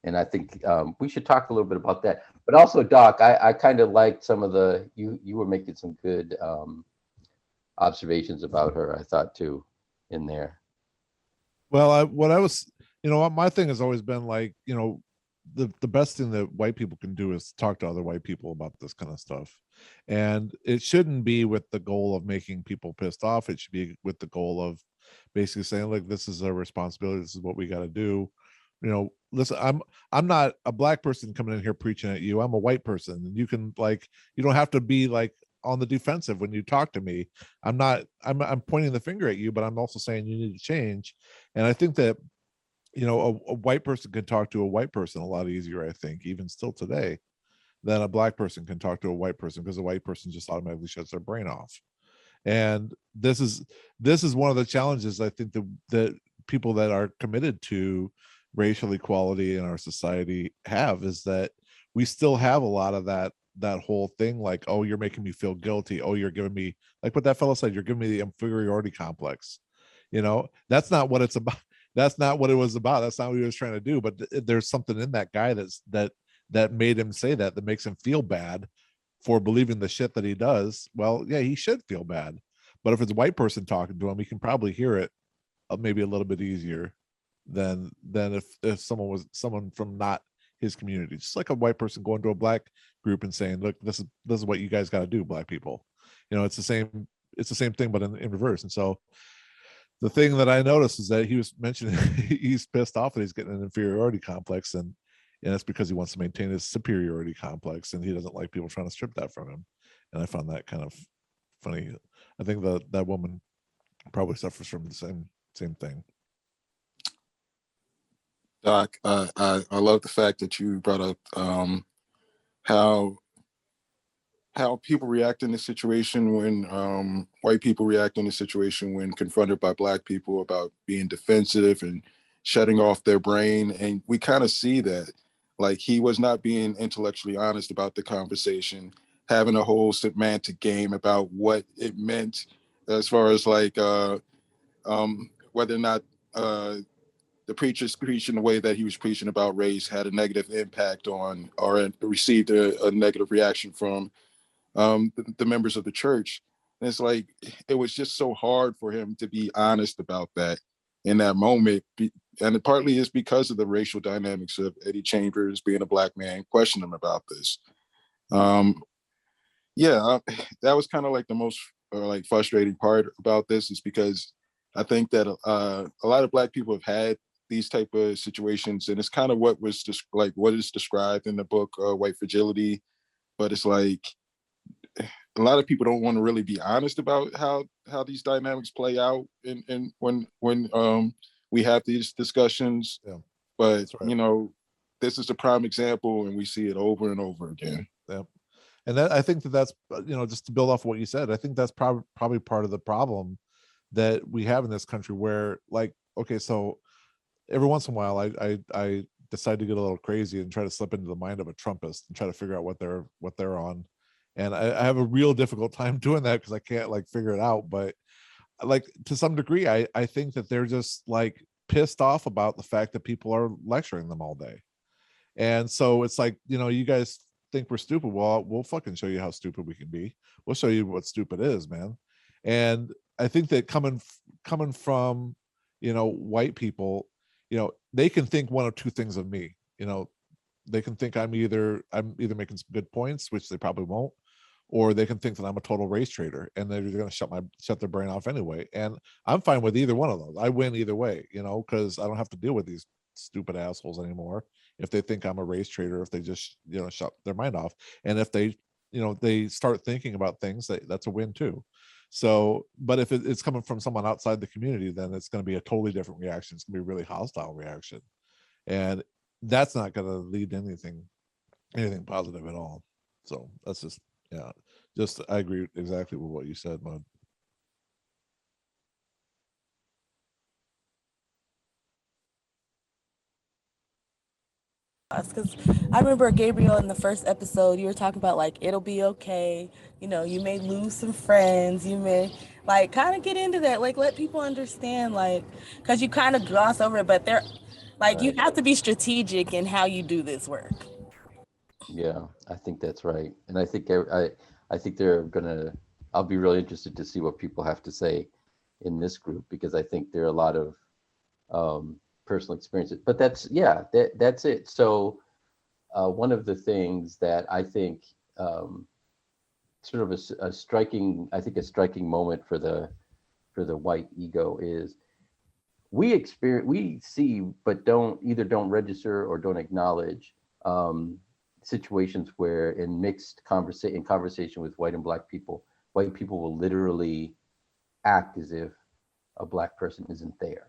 And I think we should talk a little bit about that. But also, Doc, I kind of liked some of you were making some good observations about her, I thought, too, in there. Well, my thing has always been like, the best thing that white people can do is talk to other white people about this kind of stuff. And it shouldn't be with the goal of making people pissed off. It should be with the goal of basically saying, look, this is our responsibility. This is what we got to do. Listen, I'm not a Black person coming in here preaching at you. I'm a white person, and you don't have to be like on the defensive when you talk to me. I'm pointing the finger at you, but I'm also saying you need to change. And I think that, a white person can talk to a white person a lot easier, I think, even still today, than a Black person can talk to a white person, because a white person just automatically shuts their brain off. And this is one of the challenges I think that people that are committed to racial equality in our society have, is that we still have a lot of that whole thing, like, oh, you're making me feel guilty. Oh, you're giving me, like what that fellow said, you're giving me the inferiority complex. That's not what it's about. That's not what it was about. That's not what he was trying to do. But there's something in that guy that made him say that makes him feel bad for believing the shit that he does. Well, yeah, he should feel bad. But if it's a white person talking to him, he can probably hear it maybe a little bit easier than if someone from not his community. Just like a white person going to a Black group and saying, look, this is what you guys got to do, Black people. It's the same thing, but in reverse. And so the thing that I noticed is that he was mentioning he's pissed off that he's getting an inferiority complex, and that's because he wants to maintain his superiority complex, and he doesn't like people trying to strip that from him. And I found that kind of funny. I think that woman probably suffers from the same thing. Doc, I love the fact that you brought up how people react in this situation when white people react in this situation when confronted by Black people about being defensive and shutting off their brain. And we kind of see that, like, he was not being intellectually honest about the conversation, having a whole semantic game about what it meant as far as like whether or not the preacher's preaching the way that he was preaching about race had a negative impact on, or received a negative reaction from the members of the church. And it's like, it was just so hard for him to be honest about that in that moment. And it partly is because of the racial dynamics of Eddie Chambers being a Black man, questioning him about this. That was kind of like the most like frustrating part about this, is because I think that a lot of Black people have had these type of situations, and it's kind of what was just like what is described in the book White Fragility, but it's like a lot of people don't want to really be honest about how these dynamics play out and when we have these discussions. Yeah. But this is a prime example, and we see it over and over again. Yeah. And that, I think that's just to build off what you said, I think that's probably part of the problem that we have in this country, where like, okay, so every once in a while I decide to get a little crazy and try to slip into the mind of a Trumpist and try to figure out what they're on. And I have a real difficult time doing that because I can't like figure it out. But like to some degree, I think that they're just like pissed off about the fact that people are lecturing them all day. And so it's like, you guys think we're stupid. Well, we'll fucking show you how stupid we can be. We'll show you what stupid is, man. And I think that coming from, white people, they can think one of two things of me. They can think I'm either making some good points, which they probably won't, or they can think that I'm a total race traitor and they're going to shut their brain off anyway. And I'm fine with either one of those. I win either way, because I don't have to deal with these stupid assholes anymore. If they think I'm a race traitor, if they just, shut their mind off. And if they, they start thinking about things, that's a win too. So, but if it's coming from someone outside the community, then it's going to be a totally different reaction. It's going to be a really hostile reaction. And that's not going to lead to anything positive at all. So that's just, I agree exactly with what you said, Mud. Because I remember, Gabriel, in the first episode, you were talking about like it'll be okay, you may lose some friends, you may like kind of get into that, like let people understand, like, because you kind of gloss over it, but they're like, right. You have to be strategic in how you do this work. Yeah, I think that's right. And I think I think I'll be really interested to see what people have to say in this group, because I think there are a lot of personal experiences. But that's it. So one of the things that I think sort of a striking moment for the white ego is we see but don't register or don't acknowledge situations where in conversation with white and black people, white people will literally act as if a black person isn't there.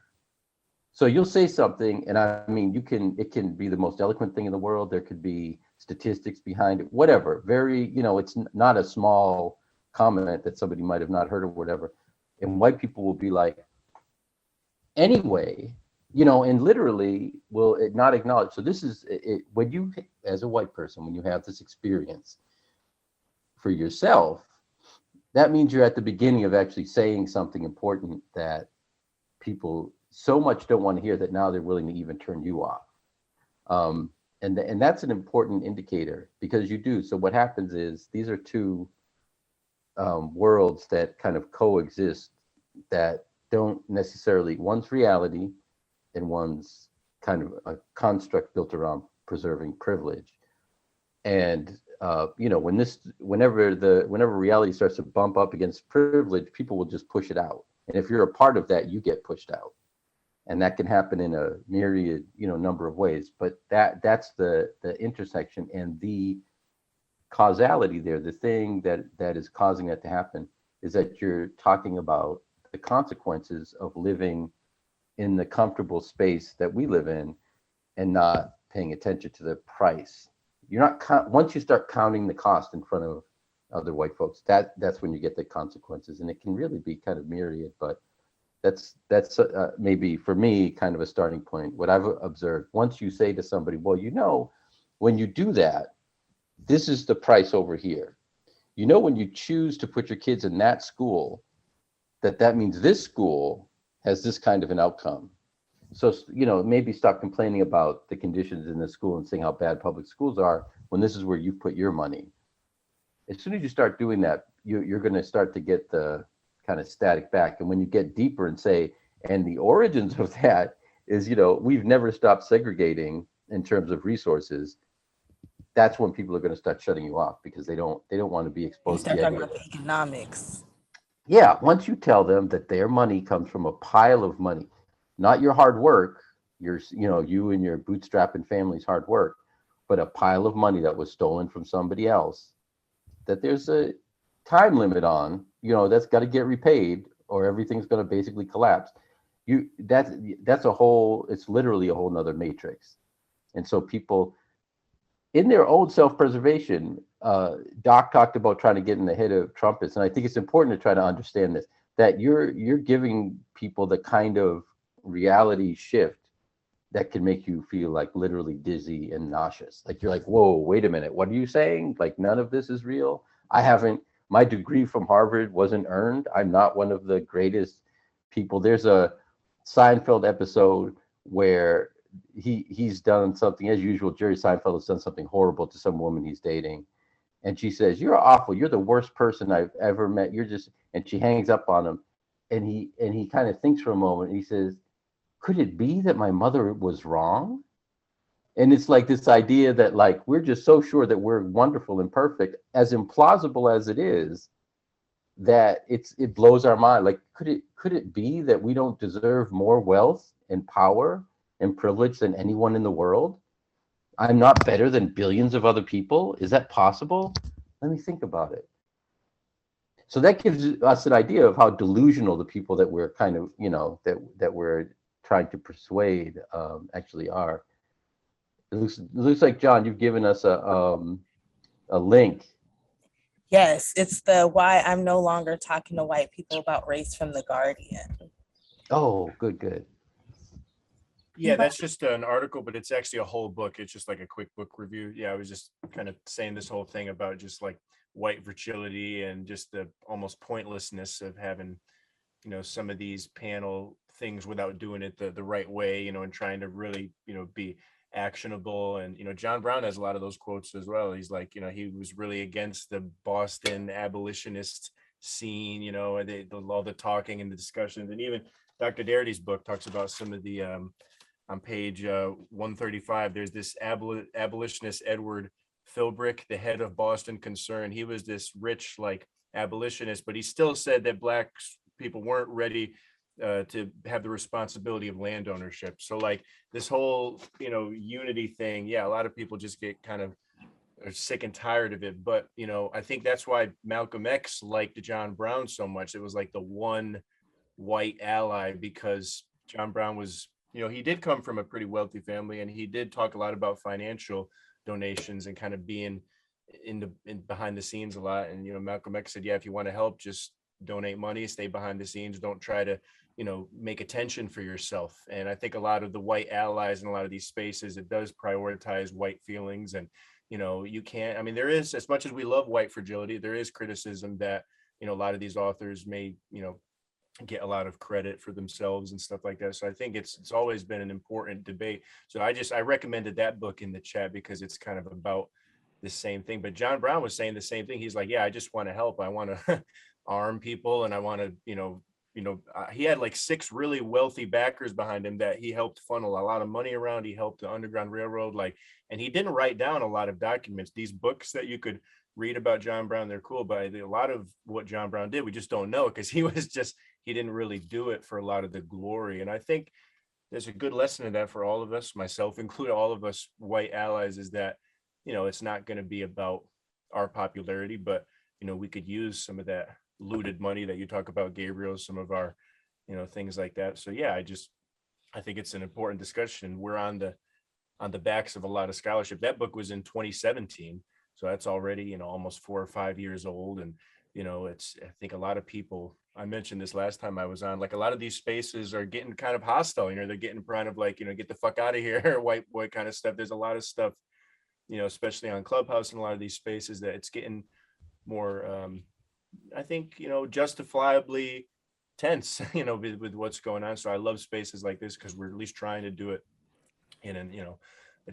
So you'll say something, and I mean, it can be the most eloquent thing in the world. There could be statistics behind it, whatever. Very, it's not a small comment that somebody might have not heard or whatever. And white people will be like, anyway, and literally will not acknowledge. So this is it, when you, as a white person, when you have this experience for yourself, that means you're at the beginning of actually saying something important that people so much don't want to hear that now they're willing to even turn you off. And that's an important indicator, because you do. So what happens is these are two worlds that kind of coexist that don't necessarily, one's reality and one's kind of a construct built around preserving privilege. And whenever reality starts to bump up against privilege, people will just push it out. And if you're a part of that, you get pushed out. And that can happen in a myriad, number of ways. But that's the intersection and the causality there. The thing that is causing that to happen is that you're talking about the consequences of living in the comfortable space that we live in and not paying attention to the price. You're not once you start counting the cost in front of other white folks, that's when you get the consequences. And it can really be kind of myriad, but that's maybe for me kind of a starting point. What I've observed, once you say to somebody, well, when you do that, this is the price over here. When you choose to put your kids in that school, that means this school has this kind of an outcome. So, maybe stop complaining about the conditions in the school and saying how bad public schools are when this is where you put your money. As soon as you start doing that, you're going to start to get the kind of static back. And when you get deeper and say, and the origins of that is, we've never stopped segregating in terms of resources, that's when people are going to start shutting you off, because they don't want to be exposed to the idea. Economics. Yeah, once you tell them that their money comes from a pile of money, not your hard work, you and your bootstrapping family's hard work, but a pile of money that was stolen from somebody else, that there's a time limit on, that's got to get repaid or everything's going to basically collapse. It's literally a whole nother matrix. And so people in their own self-preservation, Doc talked about trying to get in the head of Trumpists. And I think it's important to try to understand this, that you're giving people the kind of reality shift that can make you feel like literally dizzy and nauseous. Like you're like, whoa, wait a minute, what are you saying? Like none of this is real. My degree from Harvard wasn't earned. I'm not one of the greatest people. There's a Seinfeld episode where he's done something, as usual, Jerry Seinfeld has done something horrible to some woman he's dating. And she says, "You're awful. You're the worst person I've ever met. You're just," and she hangs up on him. And he kind of thinks for a moment. And he says, "Could it be that my mother was wrong?" And it's like this idea that like, we're just so sure that we're wonderful and perfect, as implausible as it is, that it blows our mind. Like, could it be that we don't deserve more wealth and power and privilege than anyone in the world? I'm not better than billions of other people. Is that possible? Let me think about it. So that gives us an idea of how delusional the people that we're kind of, that we're trying to persuade actually are. It looks like, John, you've given us a link. Yes, it's the Why I'm No Longer Talking to White People About Race from The Guardian. Oh, good. Yeah, that's just an article, but it's actually a whole book. It's just like a quick book review. Yeah, I was just kind of saying this whole thing about just like white fragility and just the almost pointlessness of having, some of these panel things without doing it the right way, and trying to really, be actionable. And John Brown has a lot of those quotes as well. He's like, he was really against the Boston abolitionist scene, and all the talking and the discussions. And even Dr. Darity's book talks about some of the on page 135, there's this abolitionist Edward Philbrick, the head of Boston Concern. He was this rich like abolitionist, but he still said that Black people weren't ready to have the responsibility of land ownership. So like this whole, unity thing, yeah, a lot of people just get kind of are sick and tired of it. But, I think that's why Malcolm X liked John Brown so much. It was like the one white ally, because John Brown was, he did come from a pretty wealthy family, and he did talk a lot about financial donations and kind of being in behind the scenes a lot. And, Malcolm X said, yeah, if you want to help, just donate money, stay behind the scenes, don't try to make attention for yourself. And I think a lot of the white allies in a lot of these spaces, it does prioritize white feelings. And you can't, there is, as much as we love white fragility, there is criticism that a lot of these authors may get a lot of credit for themselves and stuff like that. So I think it's always been an important debate. So I recommended that book in the chat because it's kind of about the same thing. But John Brown was saying the same thing. He's like, yeah, I just want to help. I want to arm people, and I want to, he had like 6 really wealthy backers behind him that he helped funnel a lot of money around. He helped the Underground Railroad, and he didn't write down a lot of documents. These books that you could read about John Brown, they're cool, but a lot of what John Brown did, we just don't know, because he didn't really do it for a lot of the glory. And I think there's a good lesson in that for all of us, myself included, all of us white allies, is that, it's not going to be about our popularity, but, we could use some of that looted money that you talk about, Gabriel, some of our, things like that. So yeah, I think it's an important discussion. We're on the backs of a lot of scholarship. That book was in 2017. So that's already, almost 4 or 5 years old. And, I think a lot of people, I mentioned this last time I was on, like a lot of these spaces are getting kind of hostile, they're getting kind of like, get the fuck out of here, white boy kind of stuff. There's a lot of stuff, especially on Clubhouse and a lot of these spaces, that it's getting more, I think, justifiably tense, with what's going on. So I love spaces like this because we're at least trying to do it in an,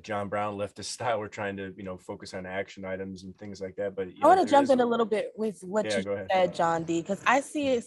John Brown leftist style. We're trying to, focus on action items and things like that. But I want to jump in a little bit with what you said, John D, because I see it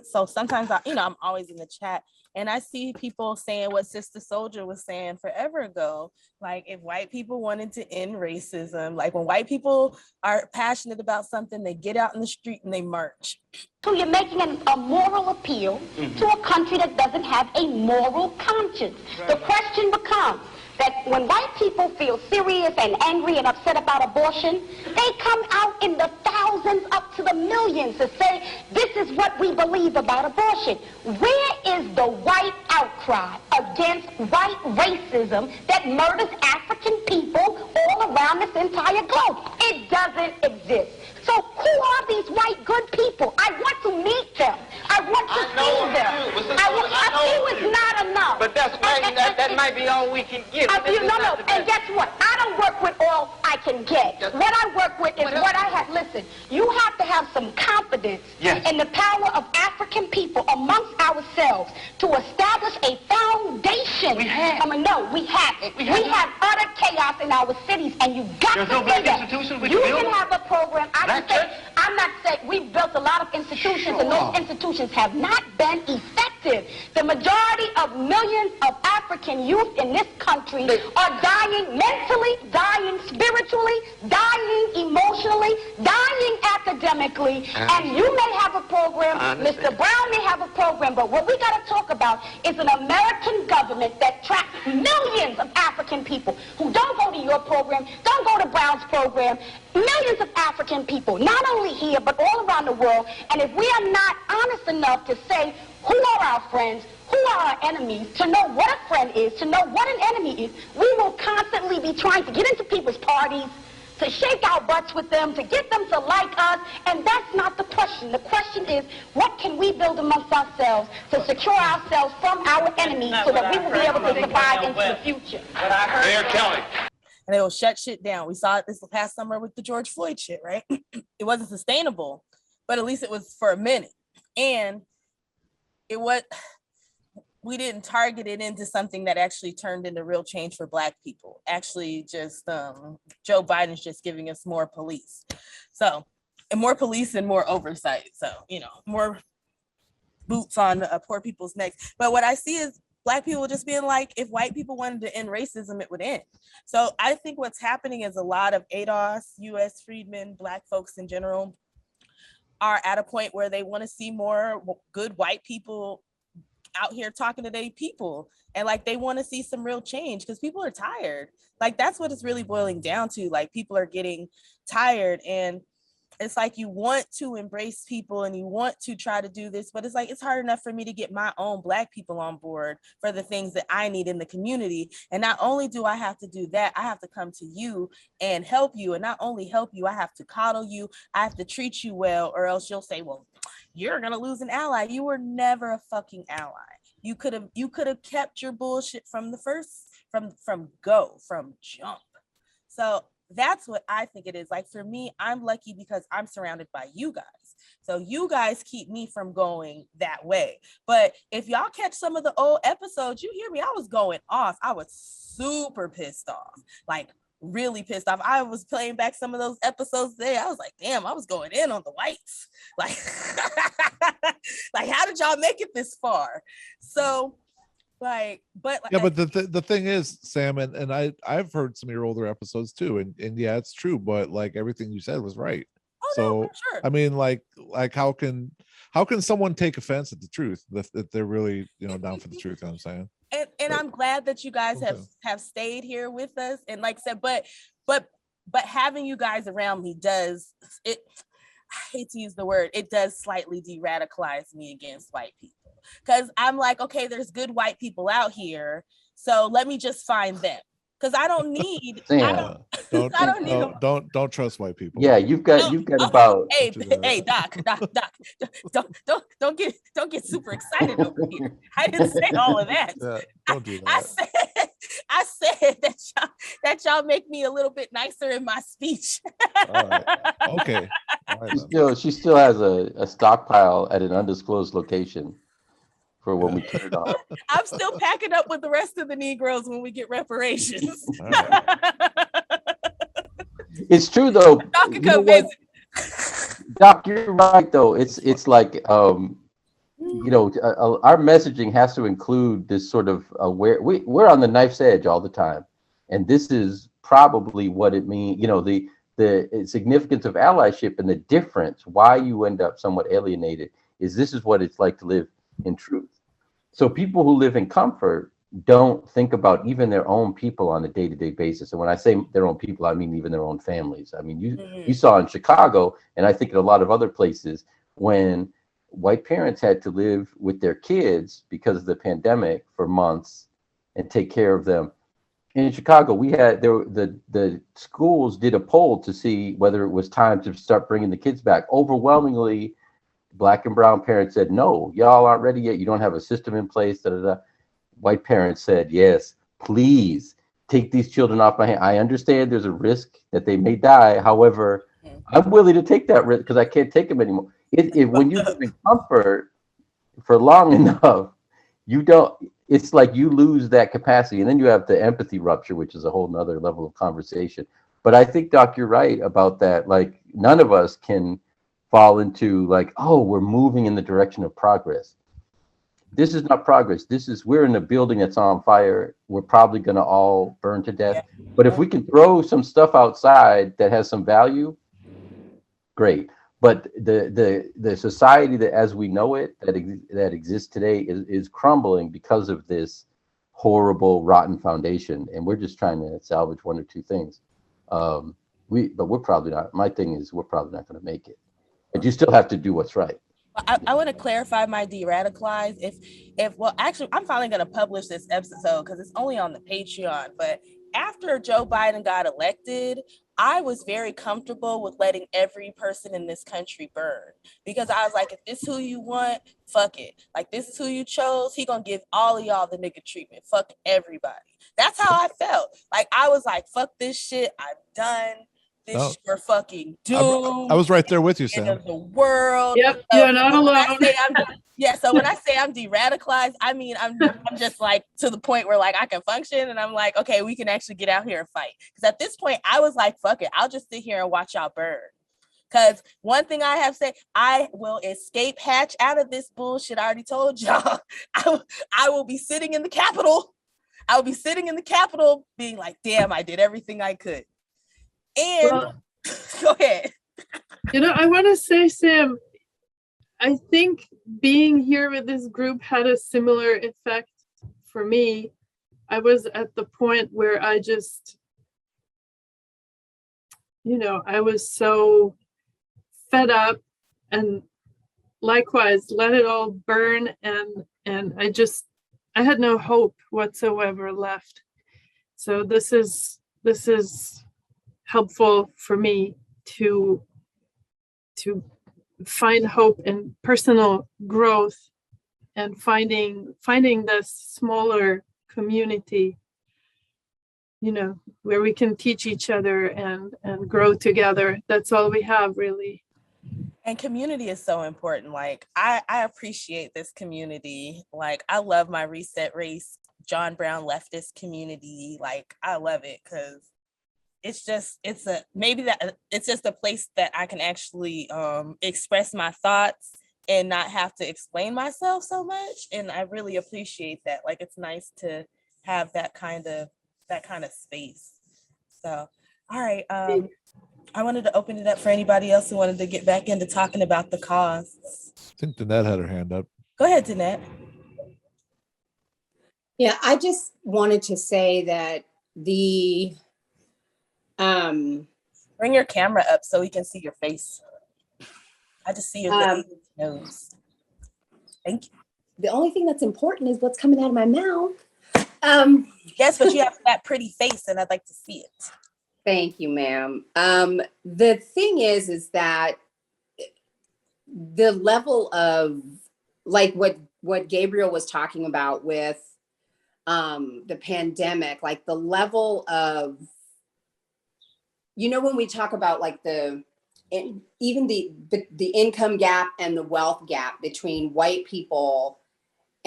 so sometimes I'm always in the chat and I see people saying what Sister Soldier was saying forever ago. Like if white people wanted to end racism, like when white people are passionate about something, they get out in the street and they march. So you're making a moral appeal to a country that doesn't have a moral conscience. Right. The question becomes that when white people feel serious and angry and upset about abortion, they come out in the thousands up to the millions to say, this is what we believe about abortion. Where is the white outcry against white racism that murders African people all around this entire globe? It doesn't exist. So who are these white good people? I want to meet them. I want to see them. A few is not enough. But that might be all we can get. No. And guess what? I don't work with all I can get. What I work with is what I have. Listen, you have to have some confidence in the power of African people amongst ourselves to establish a foundation. We have. No, we haven't. We have utter chaos in our cities, and you've got to say that. You can have a program. I'm not saying we've built a lot of institutions, and those institutions have not been effective. The majority of millions of African youth in this country are dying mentally, dying spiritually, dying emotionally, dying academically, and you may have a program, Mr. Brown may have a program, but what we got to talk about is an American government that tracks millions of African people who don't go to your program, don't go to Brown's program, millions of African people, not only here, but all around the world. And if we are not honest enough to say who are our friends, who are our enemies, to know what a friend is, to know what an enemy is, we will constantly be trying to get into people's parties, to shake our butts with them, to get them to like us, and that's not the question. The question is, what can we build amongst ourselves to secure ourselves from our enemies so that we will be able to survive into the future? Mayor Kelly. And they will shut shit down. We saw it this past summer with the George Floyd shit, right? It wasn't sustainable, but at least it was for a minute. And we didn't target it into something that actually turned into real change for Black people. Actually, just Joe Biden's just giving us more police. So, and more police and more oversight. So, more boots on poor people's necks. But what I see is Black people just being like, if white people wanted to end racism, it would end. So I think what's happening is a lot of ADOS, US Freedmen, Black folks in general are at a point where they want to see more good white people out here talking to their people. And like, they want to see some real change because people are tired. Like, that's what it's really boiling down to. Like, people are getting tired, and it's like you want to embrace people and you want to try to do this, but it's like, it's hard enough for me to get my own Black people on board for the things that I need in the community. And not only do I have to do that, I have to come to you and help you. And not only help you, I have to coddle you. I have to treat you well, or else you'll say, well, you're going to lose an ally. You were never a fucking ally. You could have kept your bullshit from the first, from jump. So that's what I think it is. Like, for me, I'm lucky because I'm surrounded by you guys. So you guys keep me from going that way. But if y'all catch some of the old episodes, you hear me, I was going off. I was super pissed off, like really pissed off. I was playing back some of those episodes today. I was like, damn, I was going in on the whites. Like, like, how did y'all make it this far? So but the thing is, Sam, and I've heard some of your older episodes too, and yeah, it's true, but like, everything you said was right. So no, sure. I mean, like how can someone take offense at the truth if they're really down for the truth? You know what I'm saying? And I'm glad that you guys have stayed here with us, and like I said, but having you guys around me does it. I hate to use the word, it does slightly de-radicalize me against white people. Because I'm like, okay, there's good white people out here, so let me just find them. Because I don't need. Don't trust white people. Yeah, you've got about. Hey, Doc, don't get super excited over here. I didn't say all of that. Yeah, don't do that. I said that y'all make me a little bit nicer in my speech. All right. Okay. All right, she still has a stockpile at an undisclosed location for when we turn it on. I'm still packing up with the rest of the Negroes when we get reparations. It's true though. Y'all can come visit. Doc, you're right though. It's like our messaging has to include this sort of we're on the knife's edge all the time, and this is probably what it means. The significance of allyship and the difference why you end up somewhat alienated is this is what it's like to live in truth. So people who live in comfort don't think about even their own people on a day-to-day basis. And when I say their own people, I mean even their own families. I mean, you saw in Chicago, and I think in a lot of other places, when white parents had to live with their kids because of the pandemic for months and take care of them. In Chicago, we had the schools did a poll to see whether it was time to start bringing the kids back. Overwhelmingly, Black and brown parents said, no, y'all aren't ready yet. You don't have a system in place. Da, da, da. White parents said, yes, please take these children off my hand. I understand there's a risk that they may die. However, I'm willing to take that risk because I can't take them anymore. When you live in comfort for long enough, it's like you lose that capacity. And then you have the empathy rupture, which is a whole nother level of conversation. But I think, Doc, you're right about that. Like, none of us can fall into like, oh, we're moving in the direction of progress. This is not progress. We're in a building that's on fire. We're probably going to all burn to death. But if we can throw some stuff outside that has some value, great. But the society that as we know it, that exists today is crumbling because of this horrible, rotten foundation. And we're just trying to salvage one or two things. But we're probably not. My thing is we're probably not going to make it. But you still have to do what's right. I want to clarify my de-radicalize. Well, actually, I'm finally going to publish this episode because it's only on the Patreon. But after Joe Biden got elected, I was very comfortable with letting every person in this country burn because I was like, if this is who you want, fuck it. Like, this is who you chose. He going to give all of y'all the nigga treatment. Fuck everybody. That's how I felt. Like, I was like, fuck this shit. I'm done. This you're fucking doomed. I was right there with you, Sam. End of the world. Yep, you're not alone. So when I say I'm de-radicalized, I mean I'm just like to the point where like I can function and I'm like, okay, we can actually get out here and fight. Because at this point, I was like, fuck it, I'll just sit here and watch y'all burn. Because one thing I have said, I will escape hatch out of this bullshit. I already told y'all. I will be sitting in the Capitol. I will be sitting in the Capitol being like, damn, I did everything I could. And go ahead. I want to say, Sam, I think being here with this group had a similar effect for me. I was at the point where I just, I was so fed up and likewise let it all burn and I had no hope whatsoever left. So this is helpful for me to find hope in personal growth and finding this smaller community, where we can teach each other and grow together. That's all we have, really. And community is so important. Like, I appreciate this community. Like, I love my Reset Race, John Brown Leftist community. Like, I love it because it's just a place that I can actually express my thoughts and not have to explain myself so much. And I really appreciate that. Like, it's nice to have that kind of space. So, all right. I wanted to open it up for anybody else who wanted to get back into talking about the cause. I think Danette had her hand up. Go ahead, Danette. Yeah, I just wanted to say that bring your camera up so we can see your face. I just see your nose. Thank you. The only thing that's important is what's coming out of my mouth. Yes, but you have that pretty face and I'd like to see it. Thank you, ma'am. The thing is that the level of like what Gabriel was talking about with the pandemic, like the level of, when we talk about like even the income gap and the wealth gap between white people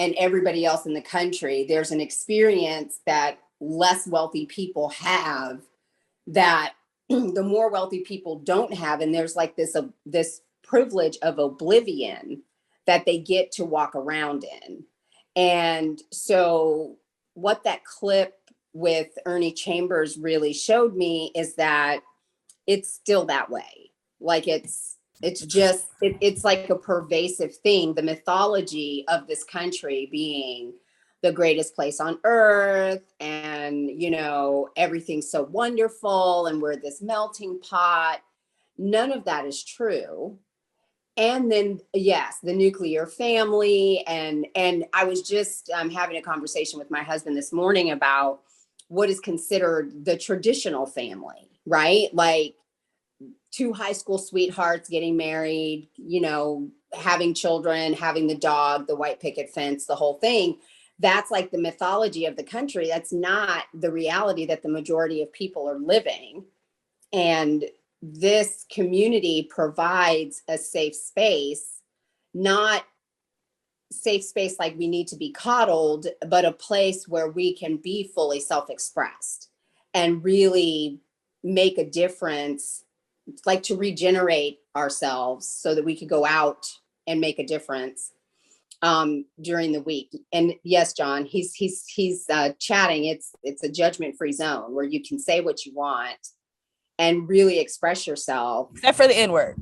and everybody else in the country, there's an experience that less wealthy people have that the more wealthy people don't have. And there's like this privilege of oblivion that they get to walk around in. And so what that clip with Ernie Chambers really showed me is that it's still that way. Like it's like a pervasive thing, the mythology of this country being the greatest place on earth, and everything's so wonderful and we're this melting pot. None of that is true. And then, yes, the nuclear family. And I was just having a conversation with my husband this morning about what is considered the traditional family, right? Like 2 high school sweethearts getting married, having children, having the dog, the white picket fence, the whole thing. That's like the mythology of the country. That's not the reality that the majority of people are living. And this community provides a safe space, not safe space like we need to be coddled, but a place where we can be fully self-expressed and really make a difference, like to regenerate ourselves so that we could go out and make a difference during the week. And yes, John, he's chatting. It's a judgment-free zone where you can say what you want and really express yourself. Except for the N-word.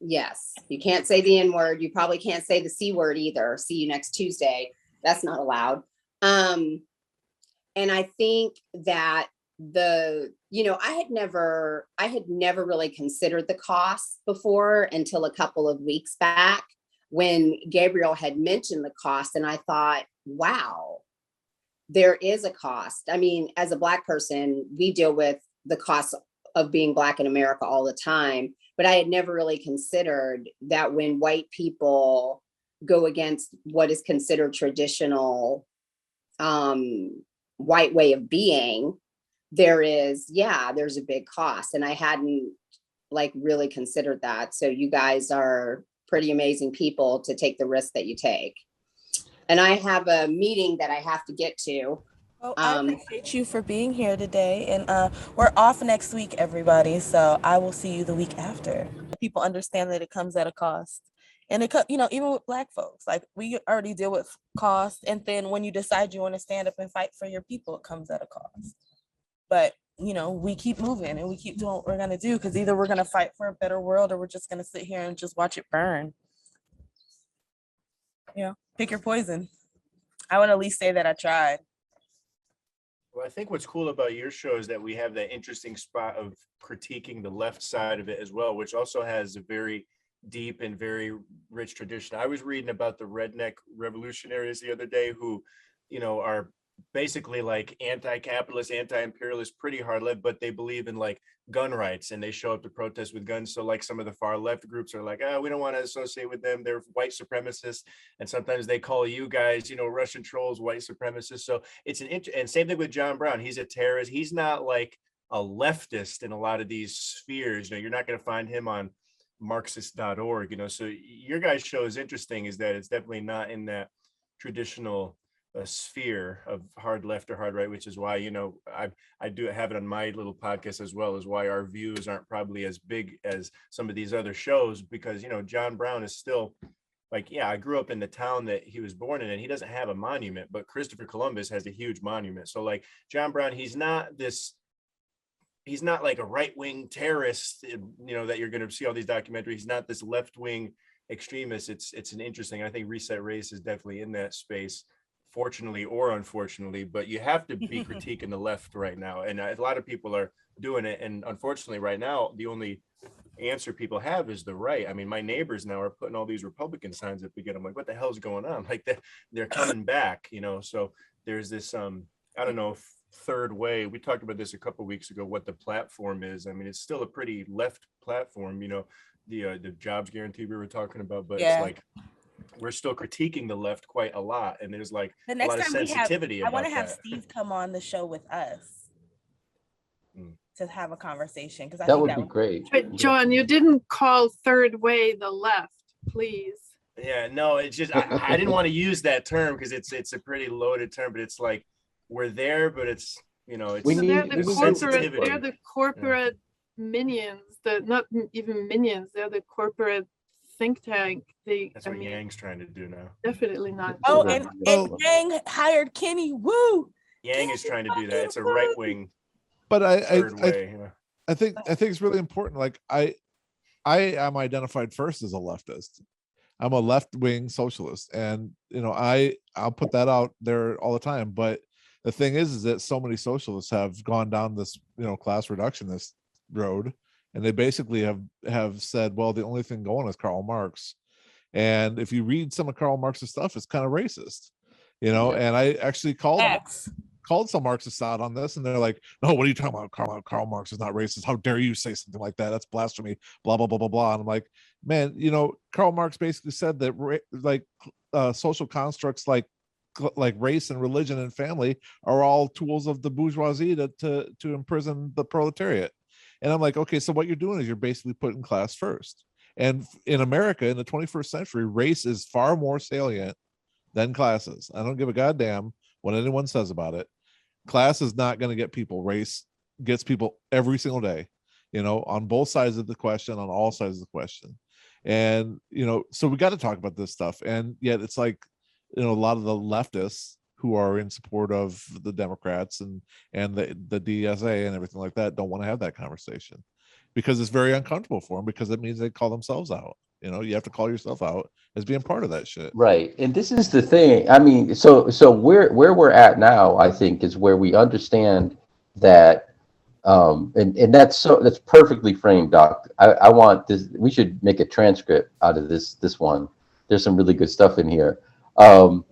Yes, you can't say the N-word. You probably can't say the C word either. See you next Tuesday. That's not allowed. And I think that I had never really considered the cost before until a couple of weeks back when Gabriel had mentioned the cost. And I thought, wow, there is a cost. I mean, as a Black person, we deal with the cost of being Black in America all the time, but I had never really considered that when white people go against what is considered traditional white way of being, there's a big cost. And I hadn't really considered that. So you guys are pretty amazing people to take the risk that you take. And I have a meeting that I have to get to. Well, I appreciate you for being here today. And we're off next week, everybody. So I will see you the week after. People understand that it comes at a cost. And even with Black folks, like we already deal with cost. And then when you decide you want to stand up and fight for your people, it comes at a cost. But, we keep moving and we keep doing what we're going to do, because either we're going to fight for a better world or we're just going to sit here and just watch it burn. Pick your poison. I want to at least say that I tried. Well, I think what's cool about your show is that we have that interesting spot of critiquing the left side of it as well, which also has a very deep and very rich tradition. I was reading about the redneck revolutionaries the other day who, are basically like anti-capitalist, anti-imperialist, pretty hard left, but they believe in gun rights and they show up to protest with guns. So some of the far left groups are like, we don't want to associate with them. They're white supremacists. And sometimes they call you guys, Russian trolls, white supremacists. So it's and same thing with John Brown. He's a terrorist. He's not like a leftist in a lot of these spheres. You're not going to find him on Marxist.org, So your guys' show is interesting, is that it's definitely not in that traditional sphere of hard left or hard right, which is why I do have it on my little podcast as well, is why our views aren't probably as big as some of these other shows, because John Brown is still I grew up in the town that he was born in, and he doesn't have a monument, but Christopher Columbus has a huge monument. So John Brown, he's not like a right-wing terrorist, that you're going to see all these documentaries. He's not this left-wing extremist. It's an interesting, I think Reset Race is definitely in that space, fortunately or unfortunately, but you have to be critiquing the left right now. And a lot of people are doing it. And unfortunately right now, the only answer people have is the right. I mean, my neighbors now are putting all these Republican signs up again. I'm like, what the hell's going on? They're coming back, so there's this, I don't know, third way. We talked about this a couple of weeks ago, what the platform is. I mean, it's still a pretty left platform, the jobs guarantee we were talking about, but it's we're still critiquing the left quite a lot, and there's a lot of sensitivity. I want to have Steve come on the show with us to have a conversation, because that would be great. But John, you didn't call third way the left, please. Yeah, no, it's just I didn't want to use that term because it's a pretty loaded term, but it's like we're there, but it's it's they're the corporate minions, not even minions, they're the corporate think tank. That's what Yang's trying to do now. Definitely not. Oh, and Yang hired Kenny. Woo! Yang is trying to do that. It's a right wing. But I think it's really important. Like I am identified first as a leftist. I'm a left-wing socialist, and I'll put that out there all the time. But the thing is that so many socialists have gone down this class reductionist road, and they basically have said, well, the only thing going is Karl Marx. And if you read some of Karl Marx's stuff, it's kind of racist, And I actually called some Marxists out on this, and they're like, no, what are you talking about? Karl Marx is not racist. How dare you say something like that? That's blasphemy, blah, blah, blah, blah, blah. And I'm like, man, Karl Marx basically said that social constructs like race and religion and family are all tools of the bourgeoisie to imprison the proletariat. And I'm like, okay, so what you're doing is you're basically putting class first. And in America, in the 21st century, race is far more salient than classes. I don't give a goddamn what anyone says about it. Class is not going to get people. Race gets people every single day, on both sides of the question, on all sides of the question. And, so we got to talk about this stuff. And yet it's like, a lot of the leftists who are in support of the Democrats and the DSA and everything like that don't want to have that conversation because it's very uncomfortable for them, because it means they call themselves out. You have to call yourself out as being part of that shit. Right. And this is the thing. I mean, so where we're at now, I think, is where we understand that, and that's perfectly framed, Doc. I want this. We should make a transcript out of this one. There's some really good stuff in here, and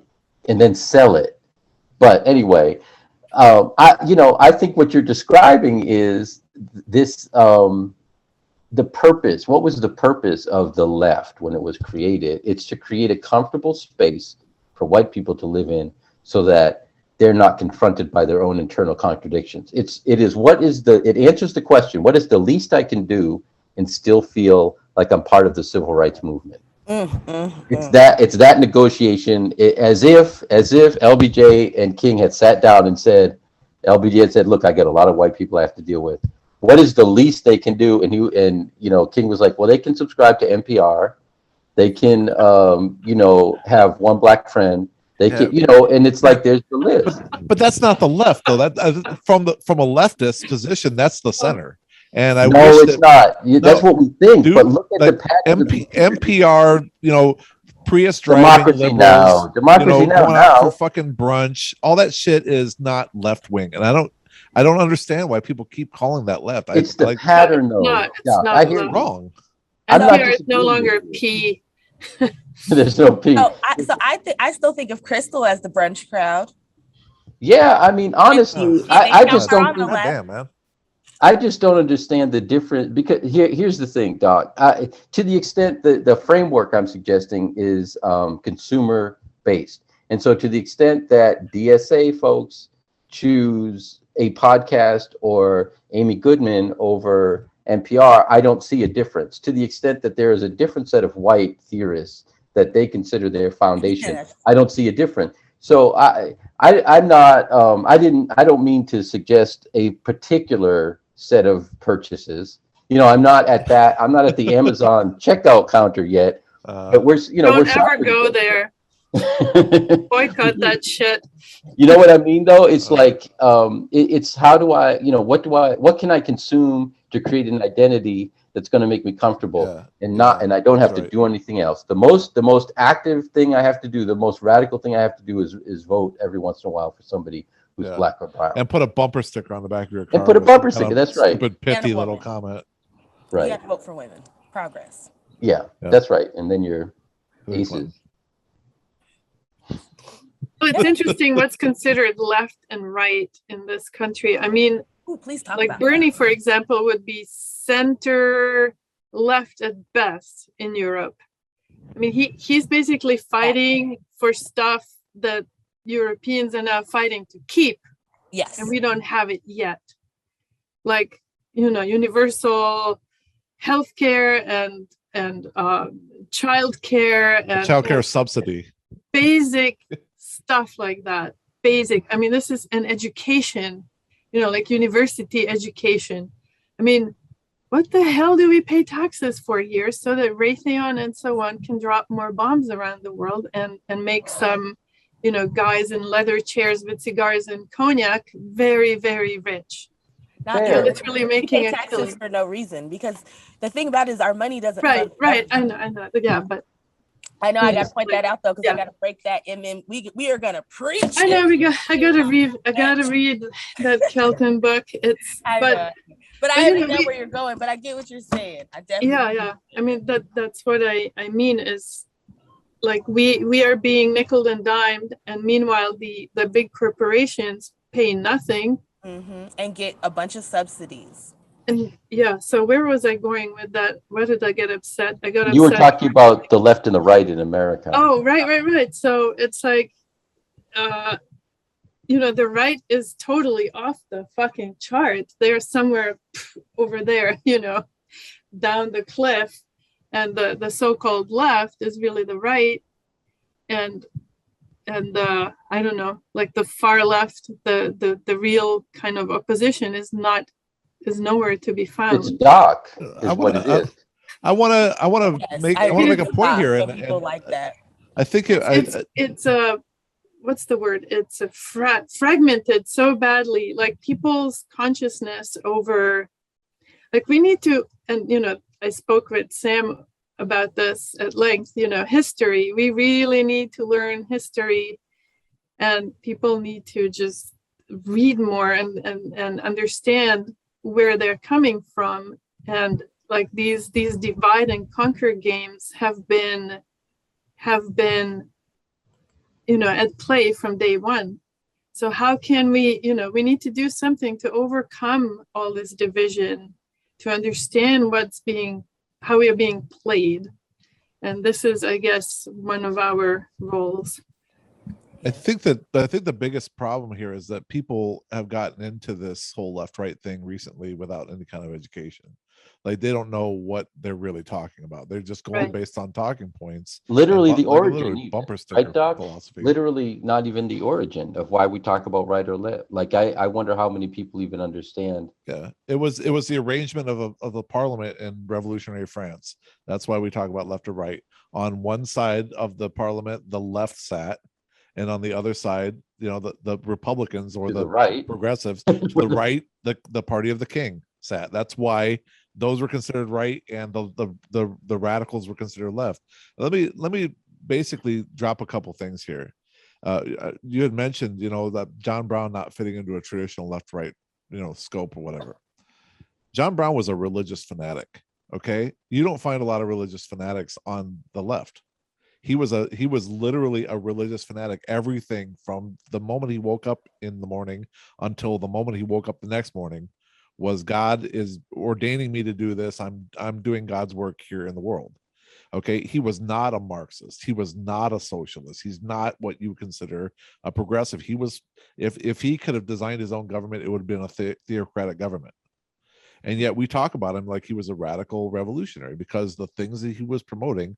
then sell it. But anyway, I think what you're describing is this. The purpose, what was the purpose of the left when it was created? It's to create a comfortable space for white people to live in so that they're not confronted by their own internal contradictions. It answers the question, what is the least I can do and still feel like I'm part of the civil rights movement? It's that negotiation, as if LBJ and King had sat down and said, LBJ had said, look, I got a lot of white people I have to deal with. What is the least they can do? And King was like, well, they can subscribe to NPR. They can, have one black friend. They can, and it's like, there's the list. But that's not the left, though. That from a leftist position, that's the center. And it's not. That's what we think. Dude, but look at the NPR, Prius driving liberals, democracy now. Going out for fucking brunch. All that shit is not left wing, and I don't understand why people keep calling that left. It's the pattern, though. It's not I hear it wrong. NPR is no longer P. There's no P. I still think of Crystal as the brunch crowd. Yeah, I mean, honestly, I just don't think. Damn, man. I just don't understand the difference, because here's the thing, Doc. To the extent that the framework I'm suggesting is consumer based, and so to the extent that DSA folks choose a podcast or Amy Goodman over NPR, I don't see a difference. To the extent that there is a different set of white theorists that they consider their foundation, I don't see a difference. So I'm not. I don't mean to suggest a particular set of purchases. I'm not at that. I'm not at the Amazon checkout counter yet. But we're don't ever go there. Boycott that shit. You know what I mean, though? It's like it's how do I, what can I consume to create an identity that's going to make me comfortable and I don't have to do anything else. The most active thing I have to do, the most radical thing I have to do is vote every once in a while for somebody who's black or brown. And put a bumper sticker on the back of your car. And put a bumper sticker, that's right. Stupid pithy little comment. Right. You have to vote for women. Progress. Yeah, that's right. And then you're aces. Well, it's interesting what's considered left and right in this country. I mean, please talk like about Bernie, for example, would be center left at best in Europe. I mean, he's basically fighting for stuff that Europeans are now fighting to keep. Yes. And we don't have it yet. Like, universal healthcare and childcare and childcare subsidy, basic stuff like that. Basic. I mean, this is an education, like university education. I mean, what the hell do we pay taxes for here so that Raytheon and so on can drop more bombs around the world and make some, guys in leather chairs with cigars and cognac very, very rich? Not literally making a taxes for no reason, because the thing about it is our money doesn't. Right. I know. Yeah, but I know I got to point that out though, because I got to break that. And then we are gonna preach. I know I gotta read that Kelton book. But I understand where you're going. But I get what you're saying. I definitely. Yeah. I mean that's what I mean is, like we are being nickeled and dimed, and meanwhile the big corporations pay nothing. And get a bunch of subsidies. And so where was I going with that? Why did I get upset? You were talking about the left and the right in America. Oh, right. So it's like, the right is totally off the fucking chart. They're somewhere over there, down the cliff, and the so-called left is really the right, and I don't know, like the far left, the real kind of opposition is nowhere to be found. It's dark, is what it is. I want to make a point here, and people like that. I think it's a what's the word? It's a fragmented so badly, like people's consciousness over, like we need to, and I spoke with Sam about this at length. History. We really need to learn history, and people need to just read more and understand where they're coming from. And like these divide and conquer games have been at play from day one. So how can we need to do something to overcome all this division, to understand how we are being played. And this is, I guess, one of our roles. I think the biggest problem here is that people have gotten into this whole left-right thing recently without any kind of education. Like they don't know what they're really talking about. They're just going based on talking points. Literally the origin, bumper sticker right, Doc? philosophy. Literally not even the origin of why we talk about right or left. Like I wonder how many people even understand. Yeah, it was the arrangement of the parliament in revolutionary France. That's why we talk about left or right. On one side of the parliament, the left sat, and on the other side, the Republicans or the right progressives, the right, the party of the king sat. That's why those were considered right, and the radicals were considered left. Let me basically drop a couple things here. You had mentioned, that John Brown not fitting into a traditional left-right, scope or whatever. John Brown was a religious fanatic. Okay, you don't find a lot of religious fanatics on the left. He was literally a religious fanatic. Everything from the moment he woke up in the morning until the moment he woke up the next morning was, God is ordaining me to do this. I'm doing God's work here in the world. Okay, he was not a Marxist. He was not a socialist. He's not what you consider a progressive. He was, if he could have designed his own government, it would have been a theocratic government. And yet we talk about him like he was a radical revolutionary, because the things that he was promoting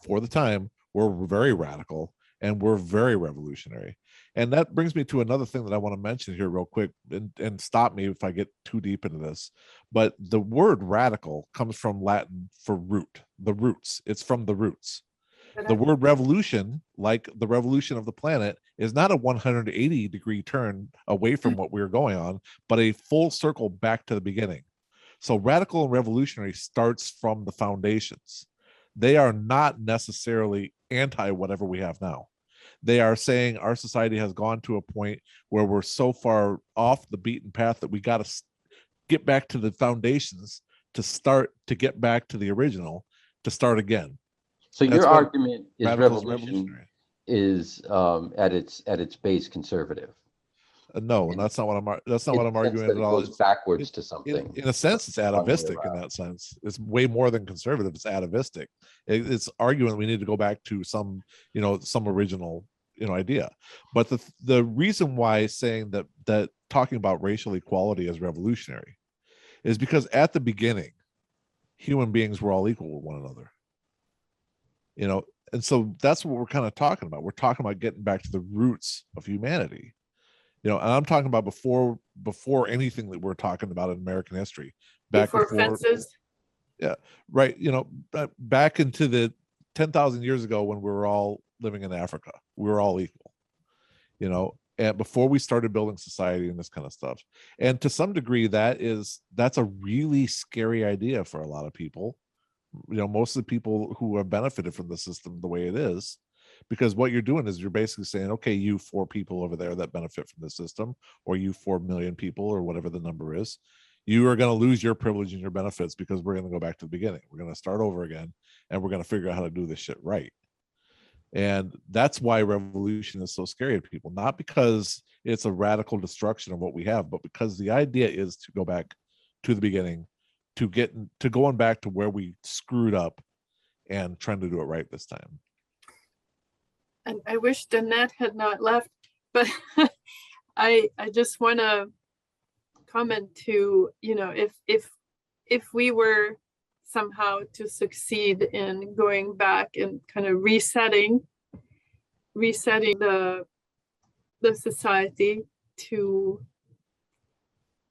for the time were very radical and were very revolutionary. And that brings me to another thing that I want to mention here real quick, and stop me if I get too deep into this. But the word radical comes from Latin for root, the roots. It's from the roots. The word revolution, like the revolution of the planet, is not a 180-degree turn away from what we're going on, but a full circle back to the beginning. So radical and revolutionary starts from the foundations. They are not necessarily anti whatever we have now. They are saying our society has gone to a point where we're so far off the beaten path that we got to get back to the foundations to get back to the original, to start again. So your argument is revolution is at its base conservative. No, and that's not what I'm arguing at all. It goes backwards to something. In a sense, it's atavistic in that sense. It's way more than conservative. It's atavistic. It's arguing we need to go back to some original, idea. But the reason why saying that talking about racial equality is revolutionary is because at the beginning, human beings were all equal with one another. You know, and so that's what we're kind of talking about. We're talking about getting back to the roots of humanity. You know, and I'm talking about before anything that we're talking about in American history. Before fences. Yeah, right. You know, back into the 10,000 years ago when we were all living in Africa, we were all equal. You know, and before we started building society and this kind of stuff. And to some degree, that's a really scary idea for a lot of people. You know, most of the people who have benefited from the system the way it is, because what you're doing is you're basically saying, okay, you 4 people over there that benefit from the system, or you 4 million people, or whatever the number is, you are going to lose your privilege and your benefits because we're going to go back to the beginning. We're going to start over again, and we're going to figure out how to do this shit right. And that's why revolution is so scary to people, not because it's a radical destruction of what we have, but because the idea is to go back to the beginning, to going back to where we screwed up and trying to do it right this time. And I wish Danette had not left, but I just want to comment to, you know, if we were somehow to succeed in going back and kind of resetting the society to,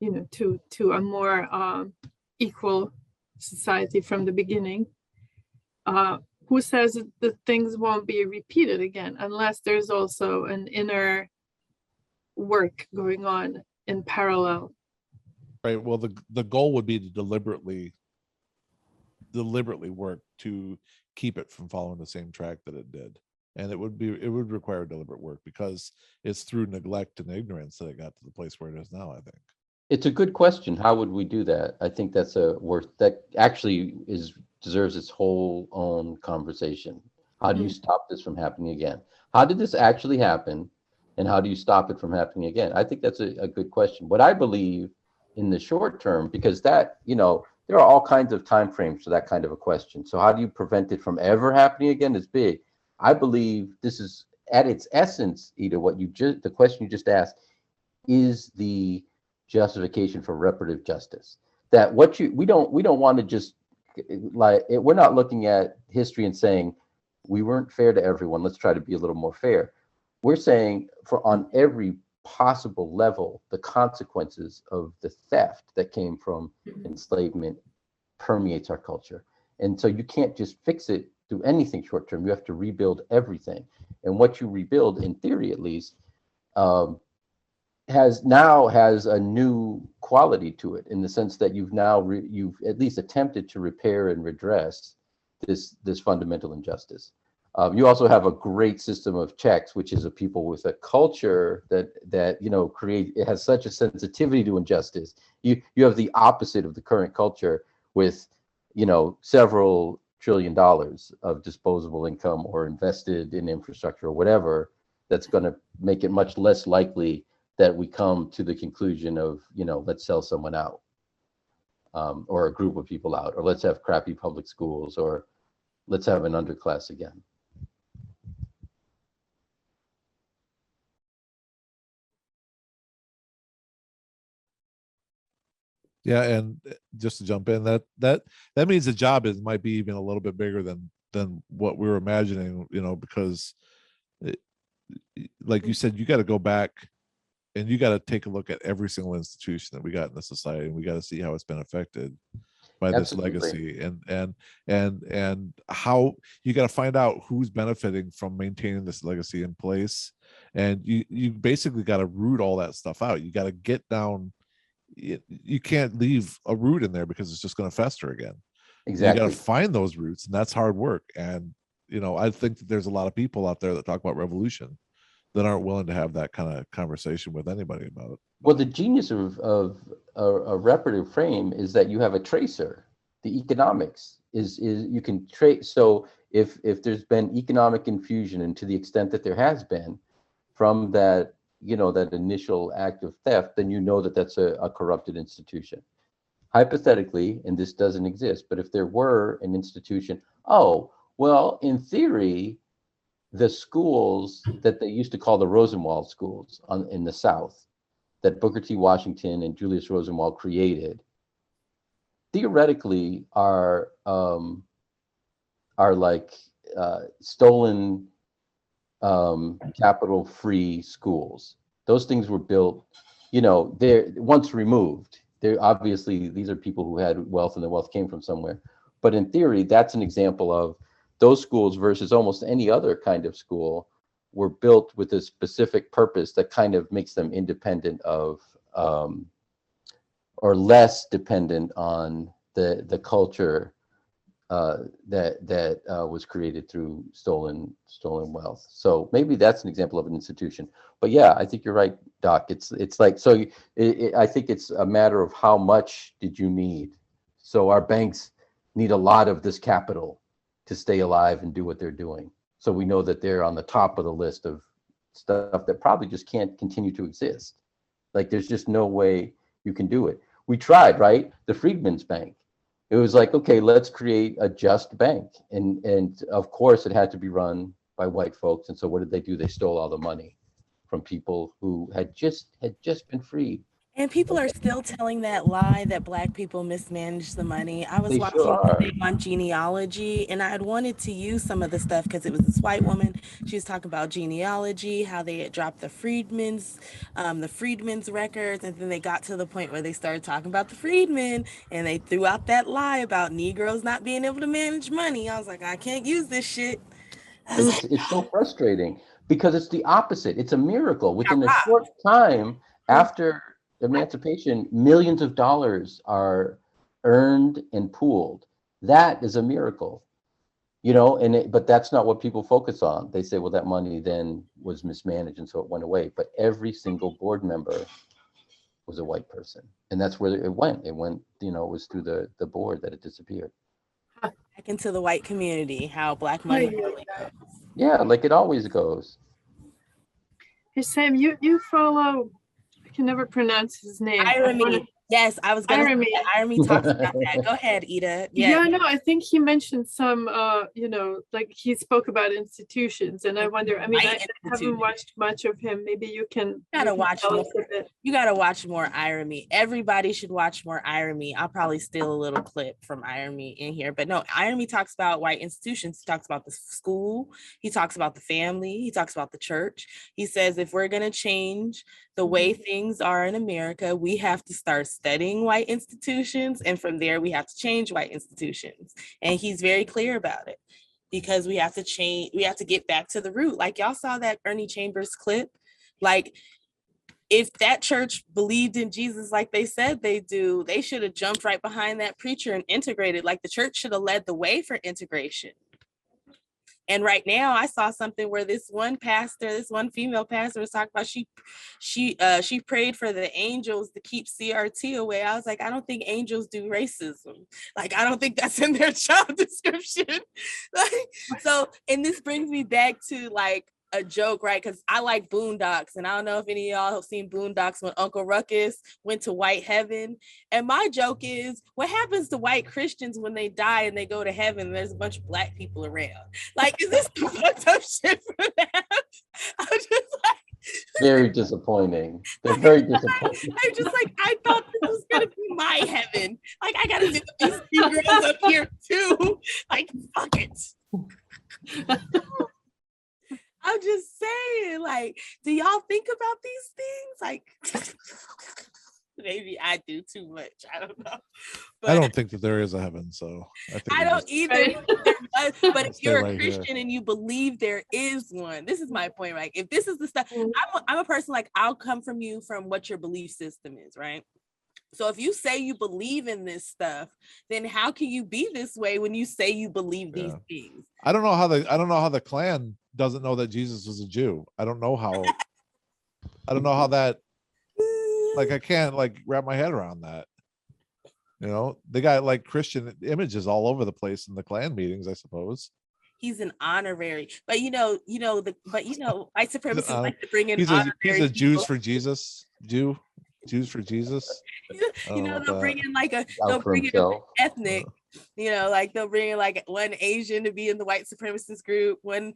you know, to a more equal society from the beginning, who says that things won't be repeated again unless there's also an inner work going on in parallel? Right. Well, the goal would be to deliberately work to keep it from following the same track that it did. And it would require deliberate work, because it's through neglect and ignorance that it got to the place where it is now, I think. It's a good question. How would we do that? I think that's that actually deserves its whole own conversation. How do you stop this from happening again? How did this actually happen? And how do you stop it from happening again? I think that's a good question. What I believe in the short term, because that, you know, there are all kinds of time frames for that kind of a question. So how do you prevent it from ever happening again is big. I believe this is at its essence, Ida, the question you just asked is the justification for reparative justice. That we don't want to just we're not looking at history and saying we weren't fair to everyone, let's try to be a little more fair. We're saying on every possible level, the consequences of the theft that came from enslavement permeates our culture. And so you can't just fix it through anything short term. You have to rebuild everything. And what you rebuild, in theory at least, has a new quality to it, in the sense that you've at least attempted to repair and redress this fundamental injustice. You also have a great system of checks, which is a people with a culture that you know it has such a sensitivity to injustice. You have the opposite of the current culture with, you know, several $1 trillion of disposable income or invested in infrastructure or whatever, that's going to make it much less likely that we come to the conclusion of, you know, let's sell someone out, or a group of people out, or let's have crappy public schools, or let's have an underclass again. Yeah, and just to jump in, that means the job might be even a little bit bigger than what we were imagining, you know, because like you said, you got to go back and you got to take a look at every single institution that we got in the society, and we got to see how it's been affected by Absolutely. This legacy, and how you got to find out who's benefiting from maintaining this legacy in place. And you basically got to root all that stuff out. You got to get down. You can't leave a root in there because it's just going to fester again. Exactly. You got to find those roots, and that's hard work. And, you know, I think that there's a lot of people out there that talk about revolution that aren't willing to have that kind of conversation with anybody about it. Well, the genius of a reparative frame is that you have a tracer. The economics is you can trace. So if there's been economic infusion, and to the extent that there has been from that, you know, that initial act of theft, then you know that that's a corrupted institution. Hypothetically, and this doesn't exist, but if there were an institution, oh, well, in theory, the schools that they used to call the Rosenwald schools in the South, that Booker T. Washington and Julius Rosenwald created, theoretically are like stolen capital free schools. Those things were built, they're once removed. They're obviously, these are people who had wealth and the wealth came from somewhere. But in theory, that's an example of those schools versus almost any other kind of school were built with a specific purpose that kind of makes them independent of or less dependent on the culture that was created through stolen wealth. So maybe that's an example of an institution. But yeah, I think you're right, Doc. It's like, so I think it's a matter of how much did you need. So our banks need a lot of this capital to stay alive and do what they're doing. So we know that they're on the top of the list of stuff that probably just can't continue to exist. Like there's just no way you can do it. We tried, right? The Freedmen's Bank. It was like, okay, let's create a just bank. And of course it had to be run by white folks. And so what did they do? They stole all the money from people who had just been freed. And people are still telling that lie that Black people mismanage the money. I was They watching sure are. a thing on genealogy, and I had wanted to use some of the stuff because it was this white woman. She was talking about genealogy, how they had dropped the Freedmen's records, and then they got to the point where they started talking about the Freedmen, and they threw out that lie about Negroes not being able to manage money. I was like, I can't use this shit. It's so frustrating because it's the opposite. It's a miracle. Within a short time after emancipation, millions of dollars are earned and pooled. That is a miracle, but that's not what people focus on. They say, well, that money then was mismanaged and so it went away. But every single board member was a white person. And that's where it went. It went, it was through the board that it disappeared. Back into the white community, how Black money really goes. Yeah, like it always goes. Hey, Sam, you follow, I can never pronounce his name. Irony. Yes, I was going to say Irony talks about that. Go ahead, Ida. Yeah, no, I think he mentioned some, like he spoke about institutions, and I wonder, I haven't watched much of him. Maybe you can. You gotta watch more Irony. Everybody should watch more Irony. I'll probably steal a little clip from Irony in here, but no, Irony talks about white institutions. He talks about the school. He talks about the family. He talks about the church. He says if we're gonna change the way things are in America, we have to start studying white institutions, and from there we have to change white institutions. And he's very clear about it because we have to change, we have to get back to the root. Like y'all saw that Ernie Chambers clip. Like if that church believed in Jesus like they said they do, they should have jumped right behind that preacher and integrated. Like the church should have led the way for integration. And right now I saw something where this one female pastor was talking about she prayed for the angels to keep CRT away. I was like, I don't think angels do racism. Like, I don't think that's in their job description. And this brings me back to like a joke, right? Because I like Boondocks, and I don't know if any of y'all have seen Boondocks when Uncle Ruckus went to white heaven. And my joke is, what happens to white Christians when they die and they go to heaven and there's a bunch of Black people around? Like, is this the fucked up shit for that? I'm just like, very disappointing. They're very disappointing. I'm just like, I thought this was gonna be my heaven. Like, I gotta do these two girls up here too. Like, fuck it. I'm just saying, like, do y'all think about these things? Like, maybe I do too much. I don't know. But I don't think that there is a heaven, so I don't either. But if you're a Christian and you believe there is one, this is my point, right? If this is the stuff, I'm a person, like, I'll come from you from what your belief system is, right? So if you say you believe in this stuff, then how can you be this way when you say you believe these things? I don't know how the Klan doesn't know that Jesus was a Jew. I don't know how that, like, I can't like wrap my head around that. They got like Christian images all over the place in the Klan meetings, I suppose. He's an honorary, but white supremacists like to bring in he's a Jews for Jesus. Jews for Jesus. They'll bring in an ethnic, like they'll bring in like one Asian to be in the white supremacist group, one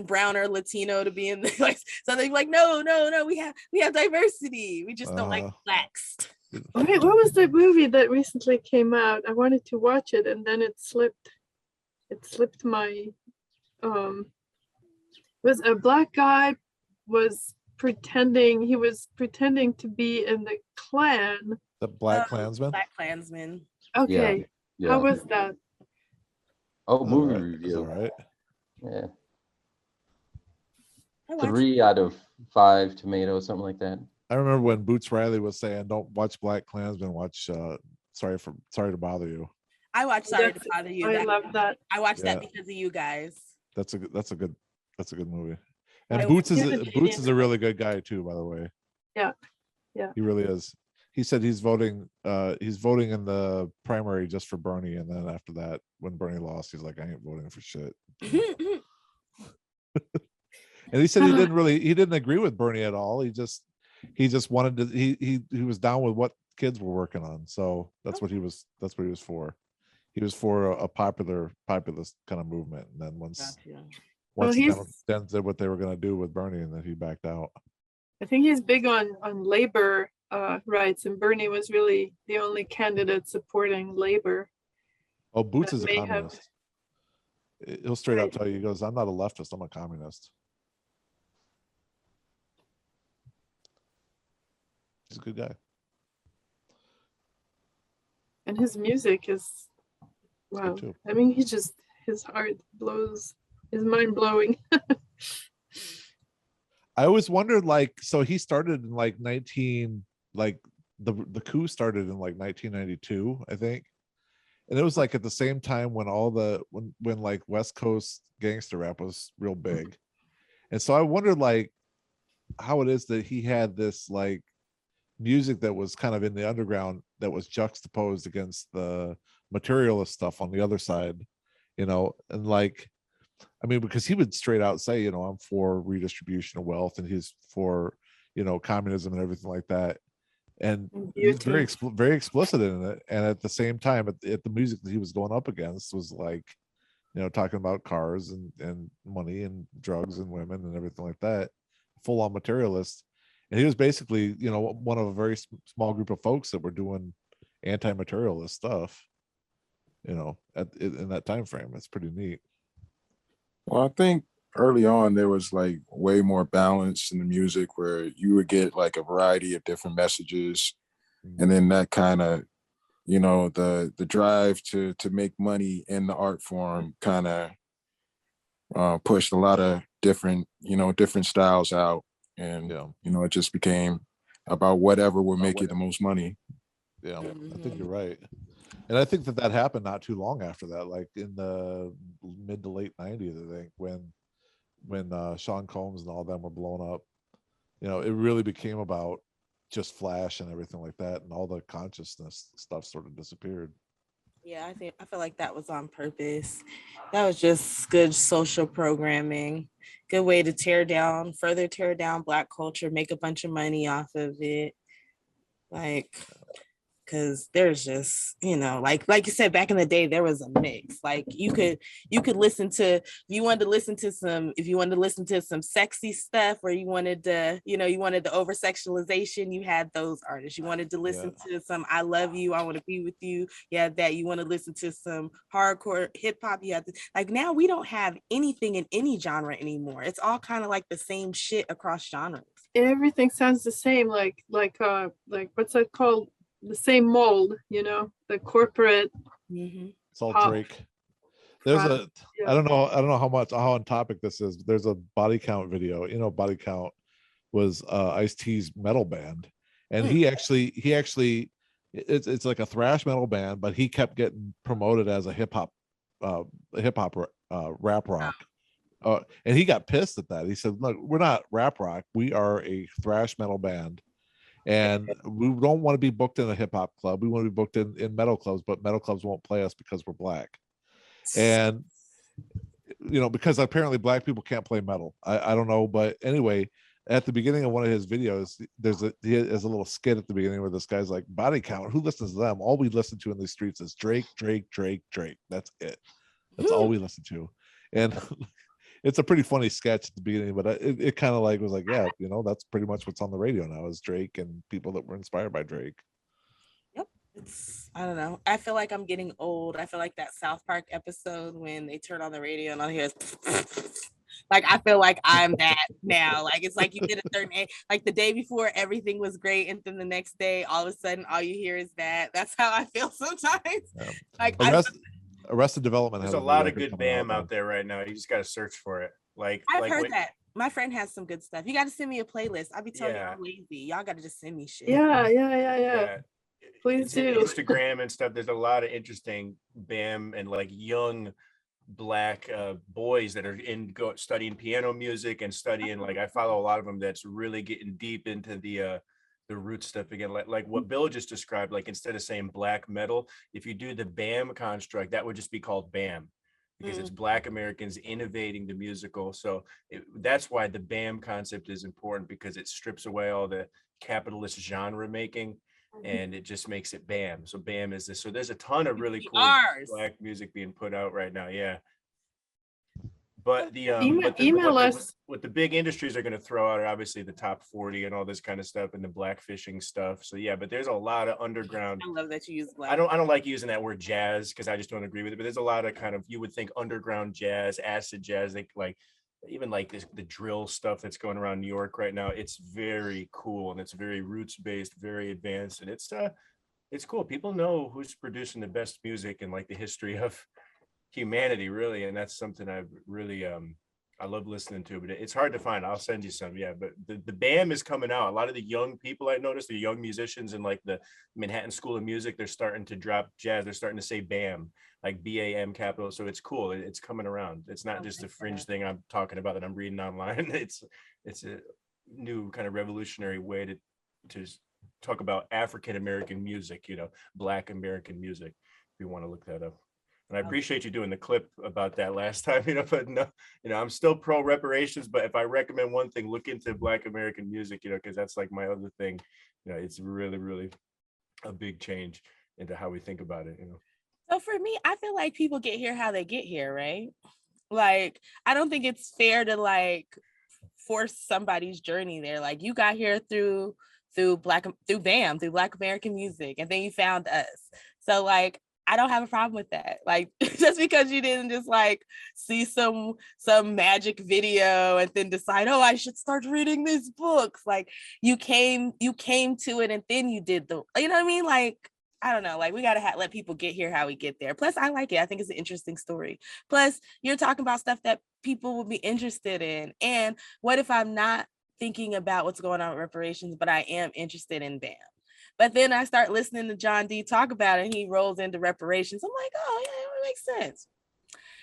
brown or Latino to be in the, like, so they're like, no, we have diversity. We just don't like Blacks. Wait, what was the movie that recently came out? I wanted to watch it and then it slipped. It slipped my was a black guy was pretending to be in the Klan. The Black Klansman? Black Klansman. Okay. Yeah. How was that? Oh, movie All review. right. Yeah. I watched 3 out of 5 tomatoes, something like that. I remember when Boots Riley was saying, "Don't watch Black Klansman, watch Sorry to Bother You." I watched Sorry to Bother You. I love that. I watched that because of you guys. That's a good movie. And I Boots was- is a really good guy too, by the way. Yeah. He really is. He said he's voting in the primary just for Bernie, and then after that, when Bernie lost, he's like, I ain't voting for shit. And he said he didn't agree with Bernie at all. He just wanted to he was down with what kids were working on. So that's what he was for. He was for a populist kind of movement. And then once the Dems did what they were going to do with Bernie, and then he backed out. I think he's big on labor rights, and Bernie was really the only candidate supporting labor. Oh, Boots is a communist. He'll straight up tell you, he goes, I'm not a leftist, I'm a communist. He's a good guy. And his music is, wow. I mean, his heart blows, his mind blowing. I always wondered, so he started in the coup started in 1992, I think. And it was at the same time when when West Coast gangster rap was real big. And so I wondered how it is that he had this music that was kind of in the underground that was juxtaposed against the materialist stuff on the other side, and I mean, because he would straight out say, I'm for redistribution of wealth, and he's for, communism and everything like that. And he's very explicit in it. And at the same time, at the music that he was going up against was talking about cars and money and drugs and women and everything like that, full on materialist. And he was basically, one of a very small group of folks that were doing anti-materialist stuff, in that time frame. It's pretty neat. Well, I think early on there was way more balance in the music, where you would get a variety of different messages, and then that kind of, the drive to make money in the art form kind of pushed a lot of different styles out. And it just became about whatever would make you the most money. Yeah, I think you're right. And I think that happened not too long after that, in the mid to late 90s, I think, when Sean Combs and all them were blown up. It really became about just flash and everything like that, and all the consciousness stuff sort of disappeared. Yeah, I feel like that was on purpose. That was just good social programming. Good way to further tear down Black culture, make a bunch of money off of it. Because there's just, like you said, back in the day, there was a mix. You could listen to, if you wanted to listen to some sexy stuff, or you wanted to, you wanted the over sexualization, you had those artists. You wanted to listen to some I love you, I want to be with you, you had that. You want to listen to some hardcore hip hop, you had to, now we don't have anything in any genre anymore. It's all kind of the same shit across genres. Everything sounds the same, like what's that called? The same mold, the corporate. It's all Drake. There's I don't know how on topic this is, but there's a Body Count video. Body Count was Ice-T's metal band, and he actually it's like a thrash metal band, but he kept getting promoted as a hip hop rap rock. And he got pissed at that. He said, look, we're not rap rock, we are a thrash metal band. And we don't want to be booked in a hip hop club. We want to be booked in metal clubs, but metal clubs won't play us because we're Black. And, because apparently Black people can't play metal. I don't know. But anyway, at the beginning of one of his videos, he has a little skit at the beginning where this guy's like, Body Count, who listens to them? All we listen to in these streets is Drake, Drake, Drake, Drake. That's it. That's all we listen to. And it's a pretty funny sketch at the beginning, but it kind of was yeah, that's pretty much what's on the radio now is Drake and people that were inspired by Drake. I don't know. I feel like I'm getting old. I feel like that South Park episode when they turn on the radio and all hear is like, I feel like I'm that now. Like, it's like you did a certain age, like the day before everything was great, and then the next day, all of a sudden, all you hear is that. That's how I feel sometimes. Yeah. Like, Arrested Development There's has a lot of record good coming BAM out there right now. You just got to search for it. I've heard that. My friend has some good stuff. You got to send me a playlist. I'll be telling you I'm lazy. Y'all got to just send me shit. Yeah. Please do. Instagram and stuff. There's a lot of interesting BAM and like young Black boys that are studying piano music and studying. Like I follow a lot of them that's really getting deep into the root stuff again. Like what Bill just described. Like instead of saying black metal, if you do the BAM construct, that would just be called BAM. Because it's Black Americans innovating the musical. So that's why the BAM concept is important, because it strips away all the capitalist genre making and it just makes it BAM. So BAM is this. So there's a ton of really cool Black music being put out right now. Yeah. But what the big industries are going to throw out are obviously the top 40 and all this kind of stuff and the blackfishing stuff. So yeah, but there's a lot of underground. I love that you use black. I don't like using that word jazz because I just don't agree with it. But there's a lot of kind of, you would think underground jazz, acid jazz, like even like the drill stuff that's going around New York right now. It's very cool and it's very roots based, very advanced, and it's cool. People know who's producing the best music in like the history of humanity, really, and that's something I've really I love listening to, but it's hard to find. I'll send you some. Yeah, but the BAM is coming out. A lot of the young people I noticed, the young musicians in like the Manhattan School of Music, they're starting to drop jazz. They're starting to say BAM, like BAM capital. So it's cool. It's coming around. It's not just a fringe thing I'm talking about that I'm reading online. It's a new kind of revolutionary way to talk about African American music, Black American music, if you want to look that up. And I appreciate you doing the clip about that last time, but no, I'm still pro reparations, but if I recommend one thing, look into Black American music, because that's like my other thing. It's really, really a big change into how we think about it, So for me, I feel like people get here how they get here, right? Like, I don't think it's fair to like force somebody's journey there. Like you got here through BAM, through Black American music, and then you found us. So like, I don't have a problem with that. Like just because you didn't just like see some magic video and then decide, oh, I should start reading these books. Like you came to it and then you did you know what I mean? Like, I don't know, like we got to let people get here how we get there. Plus I like it. I think it's an interesting story. Plus you're talking about stuff that people will be interested in. And what if I'm not thinking about what's going on with reparations, but I am interested in BAM? But then I start listening to John D talk about it and he rolls into reparations. I'm like, oh yeah, it makes sense.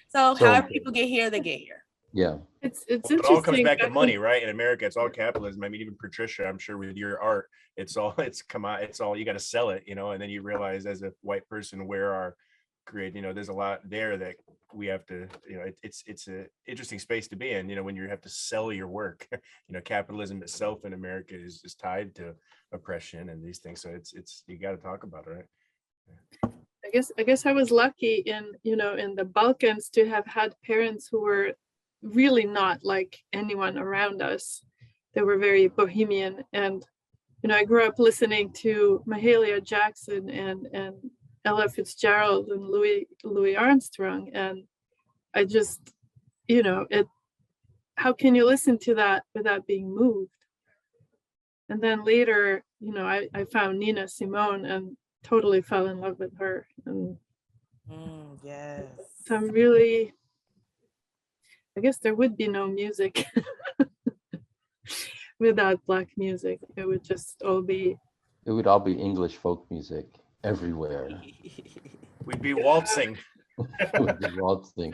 So however people get here, they get here. Yeah. It's it all comes back to money, right? In America, it's all capitalism. I mean, even Patricia, I'm sure with your art, it's all you got to sell it, and then you realize as a white person where our there's a lot there that we have to, it's a interesting space to be in, when you have to sell your work. Capitalism itself in America is tied to oppression and these things. So it's you got to talk about it, right? I guess I was lucky in the Balkans to have had parents who were really not like anyone around us. They were very bohemian, and I grew up listening to Mahalia Jackson and Ella Fitzgerald and Louis Armstrong, and I just how can you listen to that without being moved? And then later, I found Nina Simone and totally fell in love with her. And yes, I'm really, I guess there would be no music without Black music. It would just all be. It would all be English folk music everywhere. We'd be waltzing. We'd be waltzing.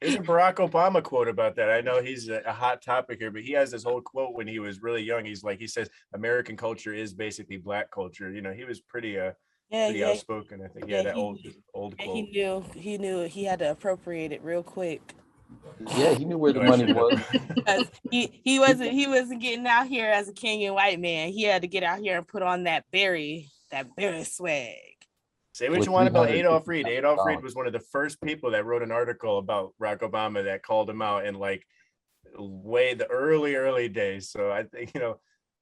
There's a Barack Obama quote about that. I know he's a hot topic here, but he has this whole quote when he was really young. He says American culture is basically Black culture. He was pretty outspoken. I think. Yeah, that old quote. He knew he had to appropriate it real quick. Yeah, he knew where the money was. he wasn't getting out here as a Kenyan white man. He had to get out here and put on that berry swag. Say what you want about Adolph Reed. Adolph Reed was one of the first people that wrote an article about Barack Obama that called him out in like way the early days. So I think,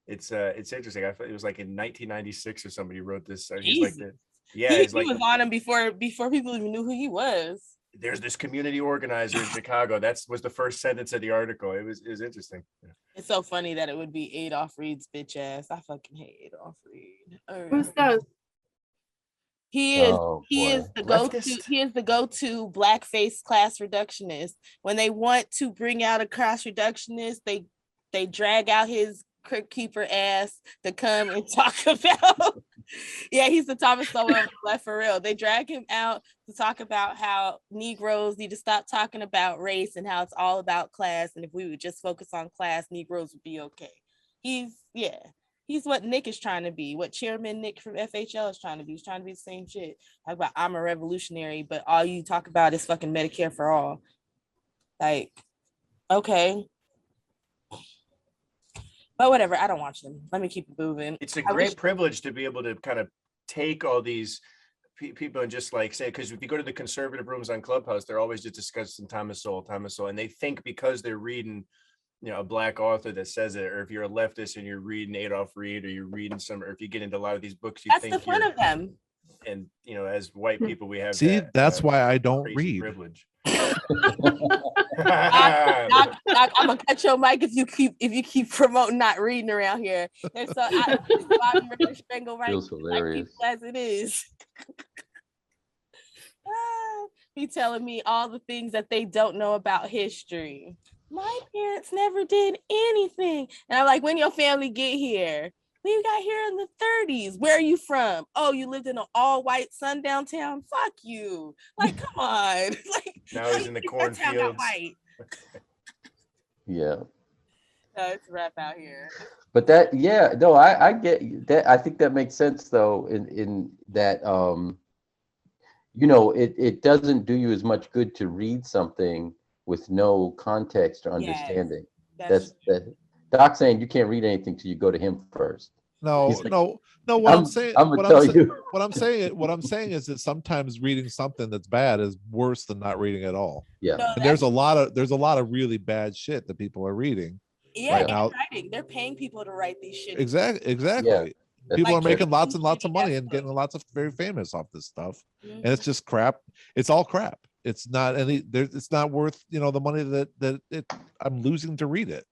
it's interesting. I thought it was like in 1996 or somebody wrote this. He's like that. Yeah, he like, was on him before people even knew who he was. There's this community organizer in Chicago. That was the first sentence of the article. It was interesting. Yeah. It's so funny that it would be Adolph Reed's bitch ass. I fucking hate Adolph Reed. Who's that? He is the go-to blackface class reductionist. When they want to bring out a class reductionist, they drag out his Crypt Keeper ass to come and talk about. Yeah, he's the Thomas Sowell left for real. They drag him out to talk about how Negroes need to stop talking about race and how it's all about class. And if we would just focus on class, Negroes would be okay. He's what Nick is trying to be, what Chairman Nick from FHL is trying to be. He's trying to be the same shit. Talk about I'm a revolutionary, but all you talk about is fucking Medicare for all. Like, okay. But whatever, I don't watch them. Let me keep it moving. It's a great privilege to be able to kind of take all these people and just like say, because if you go to the conservative rooms on Clubhouse, they're always just discussing Thomas Sowell, and they think because they're reading, a black author that says it, or if you're a leftist and you're reading Adolph Reed, or you're reading or if you get into a lot of these books, you think that's the fun of them. And as white people, we have that's why I don't read. Privilege. Doc, I'm gonna cut your mic if you keep promoting not reading around here. And so I Spengel right as it is. He telling me all the things that they don't know about history. My parents never did anything. And I'm like, when your family get here? We got here in the 30s. Where are you from? Oh, you lived in an all-white sundown town? Fuck you. Like, come on. Like, now he's in the cornfields. Yeah. No, it's rough out here. But I get that. I think that makes sense though, in that it doesn't do you as much good to read something with no context or understanding. That's Doc saying you can't read anything till you go to him first. No. What I'm saying is that sometimes reading something that's bad is worse than not reading at all. Yeah. No, and there's a lot of really bad shit that people are reading. Yeah, they're writing. They're paying people to write these shit. Exactly. Yeah, people are making lots and lots of money and getting lots of very famous off this stuff. And it's just crap. It's all crap. It's not it's not worth, the money that I'm losing to read it.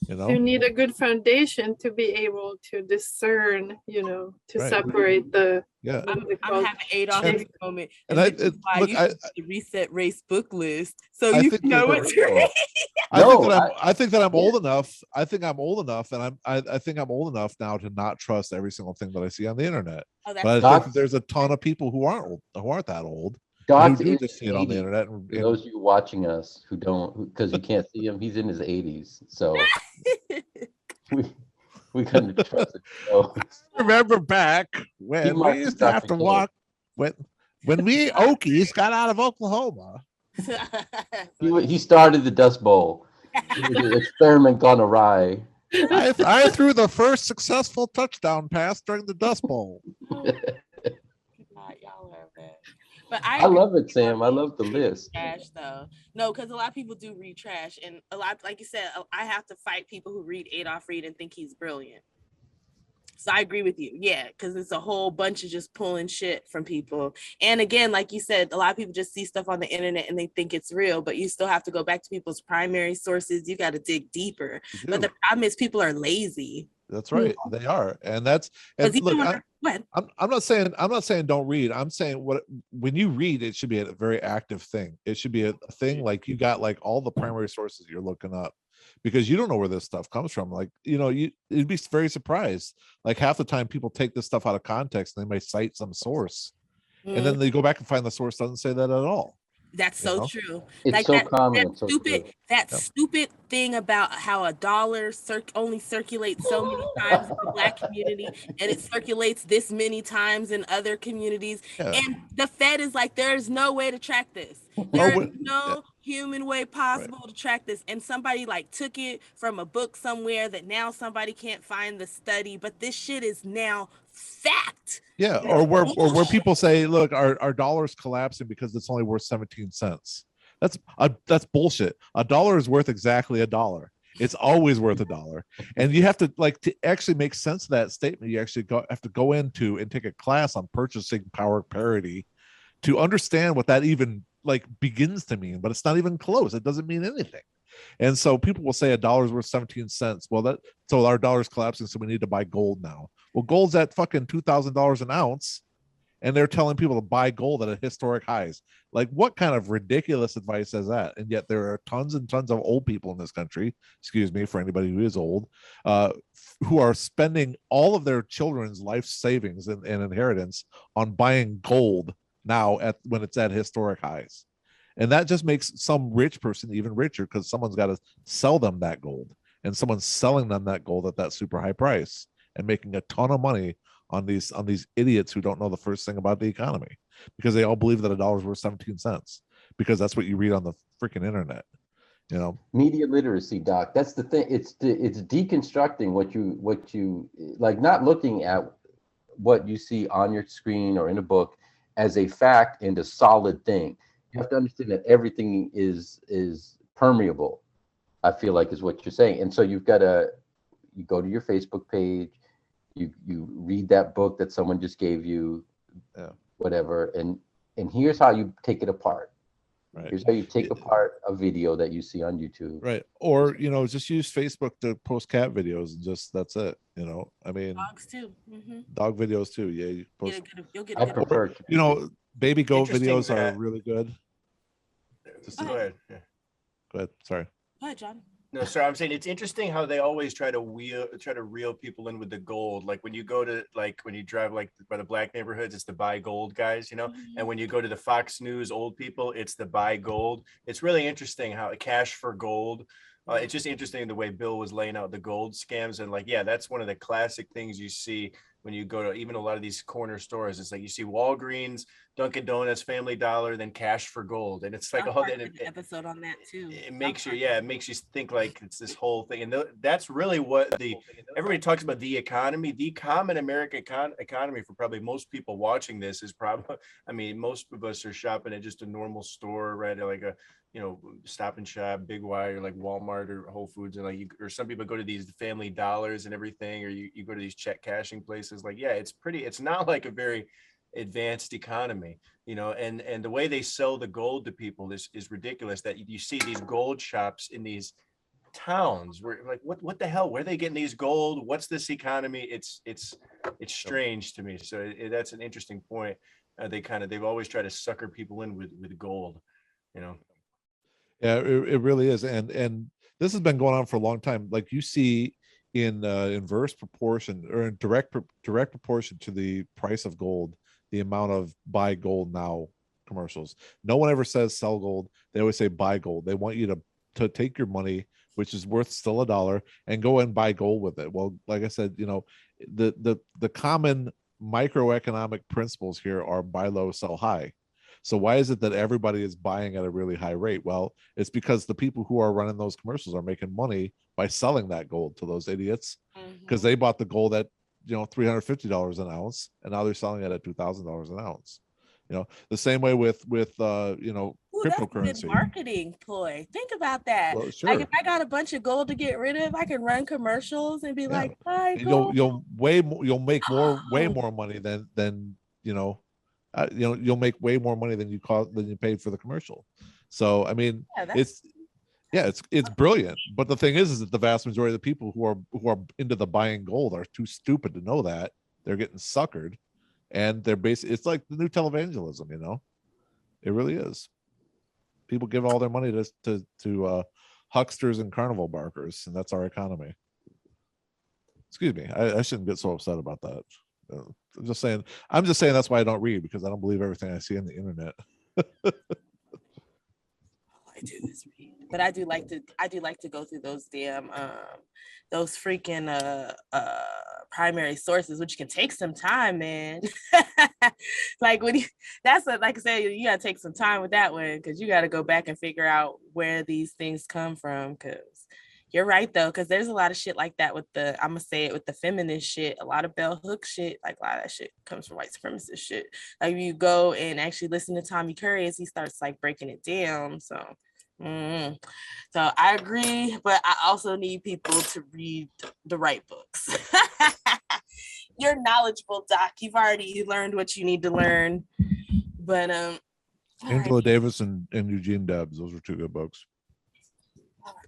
You need a good foundation to be able to discern, to separate the. Yeah, I'm having Adolph moment. And the Reset Race book list, so you know what to read. I think that I'm old enough. I think I'm old enough, and I think I'm old enough now to not trust every single thing that I see on the internet. But I think there's a ton of people who aren't that old. Doc do just see it on the internet. For those of you watching us who don't, because you can't see him, he's in his 80s, so we couldn't trust it. So. Remember back when we used to have to walk when we Okies got out of Oklahoma. He started the Dust Bowl. It was an experiment gone awry. I threw the first successful touchdown pass during the Dust Bowl. But I love it, Sam. I love the list. Trash though. No, because a lot of people do read trash, and a lot, like you said, I have to fight people who read Adolph Reed and think he's brilliant. So I agree with you. Yeah, because it's a whole bunch of just pulling shit from people. And again, like you said, a lot of people just see stuff on the internet and they think it's real, but you still have to go back to people's primary sources. You got to dig deeper. But the problem is people are lazy. That's right. They are. And that's, and look, I'm not saying don't read. I'm saying when you read, it should be a very active thing. It should be a thing like you got like all the primary sources you're looking up, because you don't know where this stuff comes from. Like, you'd be very surprised. Like half the time people take this stuff out of context and they may cite some source and then they go back and find the source doesn't say that at all. That's so true. It's like so common. That stupid thing about how a dollar only circulates so many times in the Black community and it circulates this many times in other communities. Yeah. And the Fed is like, there's no way to track this. There's no human way possible to track this. And somebody like took it from a book somewhere that now somebody can't find the study, but this shit is now fact. Yeah, or where people say, look, our dollar's collapsing because it's only worth 17 cents. That's bullshit. A dollar is worth exactly $1. It's always worth $1. And you have to, like, to actually make sense of that statement, you actually have to go into and take a class on purchasing power parity to understand what that even like begins to mean. But it's not even close. It doesn't mean anything. And so people will say $1 is worth 17 cents. Well, so our dollar's collapsing, so we need to buy gold now. Well, gold's at fucking $2,000 an ounce, and they're telling people to buy gold at historic highs. Like, what kind of ridiculous advice is that? And yet there are tons and tons of old people in this country, excuse me for anybody who is old, who are spending all of their children's life savings and inheritance on buying gold now when it's at historic highs. And that just makes some rich person even richer, because someone's got to sell them that gold, and someone's selling them that gold at that super high price and making a ton of money on these idiots who don't know the first thing about the economy, because they all believe that $1 is worth 17 cents because that's what you read on the freaking internet. You know, media literacy, Doc. That's the thing. It's deconstructing what you like, not looking at what you see on your screen or in a book as a fact and a solid thing. You have to understand that everything is permeable, I feel like, is what you're saying. And so you go to your Facebook page, you read that book that someone just gave you, whatever, and here's how you take it apart. Right. Here's how you take apart a video that you see on YouTube. Right. Or, just use Facebook to post cat videos and just, that's it. I mean, dogs too. Mm-hmm. Dog videos too. Yeah. You post. You'll get a good or, baby goat videos are really good. Go ahead. Yeah. Go ahead. Sorry. Go ahead, John. No, sorry. I'm saying it's interesting how they always try to reel people in with the gold. Like when you go to, like, when you drive like by the black neighborhoods, it's the buy gold guys, Mm-hmm. And when you go to the Fox News old people, it's the buy gold. It's really interesting how cash for gold. It's just interesting the way Bill was laying out the gold scams, and like, yeah, that's one of the classic things you see when you go to even a lot of these corner stores. It's like you see Walgreens, Dunkin' Donuts, Family Dollar, then cash for gold, and it's like a whole episode on that too. It makes you think like it's this whole thing, and that's really what everybody talks about. The economy, the common American economy for probably most people watching this is probably, I mean, most of us are shopping at just a normal store, right? Like a Stop and Shop, Big Y, or like Walmart or Whole Foods, and like or some people go to these Family Dollars and everything, or you go to these check cashing places. Like, yeah, it's not like a very advanced economy, and the way they sell the gold to people is ridiculous. That you see these gold shops in these towns where, like, what the hell, where are they getting these gold? What's this economy? It's strange to me. So that's an interesting point. They've always tried to sucker people in with gold, Yeah, it really is, and this has been going on for a long time. Like, you see in inverse proportion, or in direct proportion to the price of gold, the amount of buy gold now commercials. No one ever says sell gold. They always say buy gold. They want you to take your money, which is worth still $1, and go and buy gold with it. Well, like I said, the common microeconomic principles here are buy low, sell high. So why is it that everybody is buying at a really high rate? Well, it's because the people who are running those commercials are making money by selling that gold to those idiots, because they bought the gold at $350 an ounce, and now they're selling it at $2,000 an ounce. The same way with cryptocurrency. That's a good marketing ploy. Think about that. Well, sure. Like, if I got a bunch of gold to get rid of, I can run commercials and be like, "Buy gold." You'll make way more money than you'll make way more money than you paid for the commercial. So I mean, it's brilliant. But the thing is that the vast majority of the people who are into the buying gold are too stupid to know that. They're getting suckered, and they're it's like the new televangelism. It really is. People give all their money to hucksters and carnival barkers, and that's our economy. Excuse me, I shouldn't get so upset about that. I'm just saying that's why I don't read, because I don't believe everything I see on the internet. All I do is read, but I do like to go through those damn those freaking primary sources, which can take some time, man. Like, like I said, you gotta take some time with that one, because you got to go back and figure out where these things come from. Because you're right, though, because there's a lot of shit like that with the feminist shit, a lot of bell hook shit, like a lot of that shit comes from white supremacist shit. Like, you go and actually listen to Tommy Curry as he starts like breaking it down. So So I agree, but I also need people to read the right books. You're knowledgeable, Doc. You've already learned what you need to learn. But Angela Davis and Eugene Debs, those are two good books. Oh my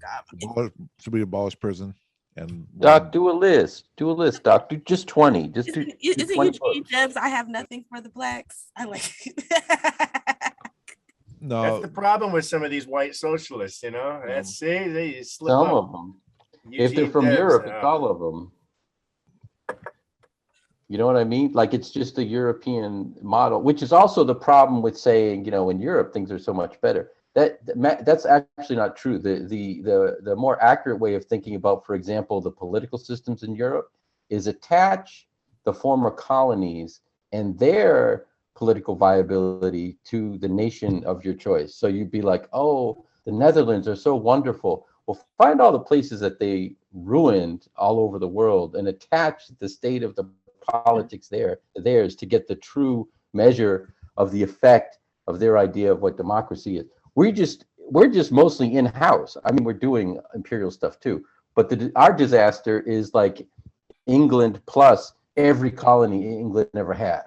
God. Should we abolish prison? And Doc, do a list. Do a list, Doc. Do just 20. Just do, Is it 20 Eugene books. Debs? I have nothing for the blacks. I like No, that's the problem with some of these white socialists, you know. That's they slip Some up. of them. If Eugene they're from Debs, Europe, it's all of them. You know what I mean? Like it's just a European model, which is also the problem with saying, you know, in Europe things are so much better. That's actually not true. The more accurate way of thinking about, for example, the political systems in Europe is attach the former colonies and their political viability to the nation of your choice. So you'd be like, oh, the Netherlands are so wonderful. Well, find all the places that they ruined all over the world and attach the state of the politics there to theirs to get the true measure of the effect of their idea of what democracy is. We're just mostly in-house. I mean, we're doing imperial stuff too, but our disaster is like England plus every colony England ever had.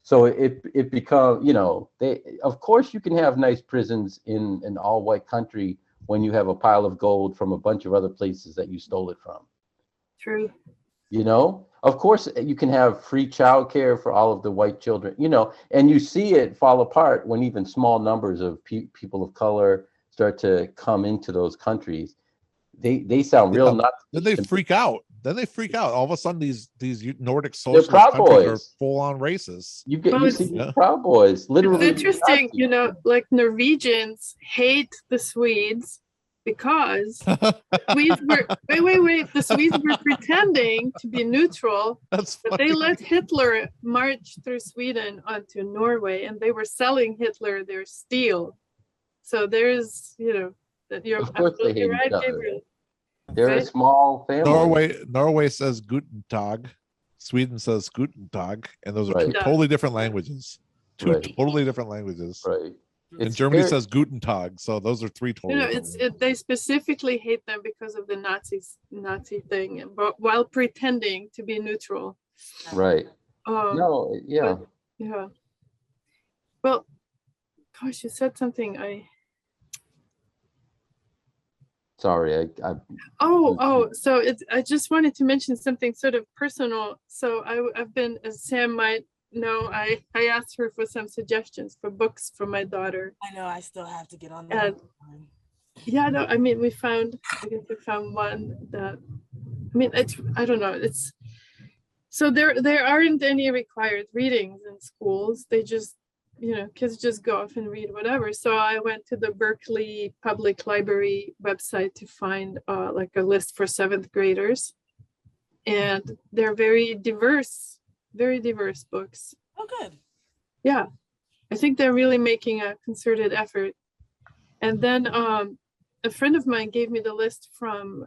So it becomes, you know, of course you can have nice prisons in an all-white country when you have a pile of gold from a bunch of other places that you stole it from. True. You know, of course you can have free childcare for all of the white children, you know, and you see it fall apart when even small numbers of people of color start to come into those countries. They sound real nuts. Then they freak out. All of a sudden, these Nordic They're socialist Proud countries are Boys. full on racist. You see these Proud Boys, literally. It's interesting, you know, like Norwegians hate the Swedes because Swedes were the Swedes were pretending to be neutral, but they let Hitler march through Sweden onto Norway, and they were selling Hitler their steel. So there's, you know, that you're absolutely right, Gabriel. They're a small family. Norway says Guten Tag, Sweden says Guten Tag, and those are two totally different languages. Totally different languages. Right. And Germany says Guten Tag, so those are three totally. You know, they specifically hate them because of the Nazi thing, but while pretending to be neutral. Right. Yeah. Well, gosh, you said something. Sorry, So I just wanted to mention something sort of personal. So I've been, as Sam might know, I asked her for some suggestions for books for my daughter. I know I still have to get on that. Yeah, no, I mean we found one that, I mean, I don't know, it's so there aren't any required readings in schools. They just, you know, kids just go off and read whatever. So I went to the Berkeley Public Library website to find like a list for 7th graders, and they're very diverse books. Oh, good. Yeah, I think they're really making a concerted effort. And then a friend of mine gave me the list from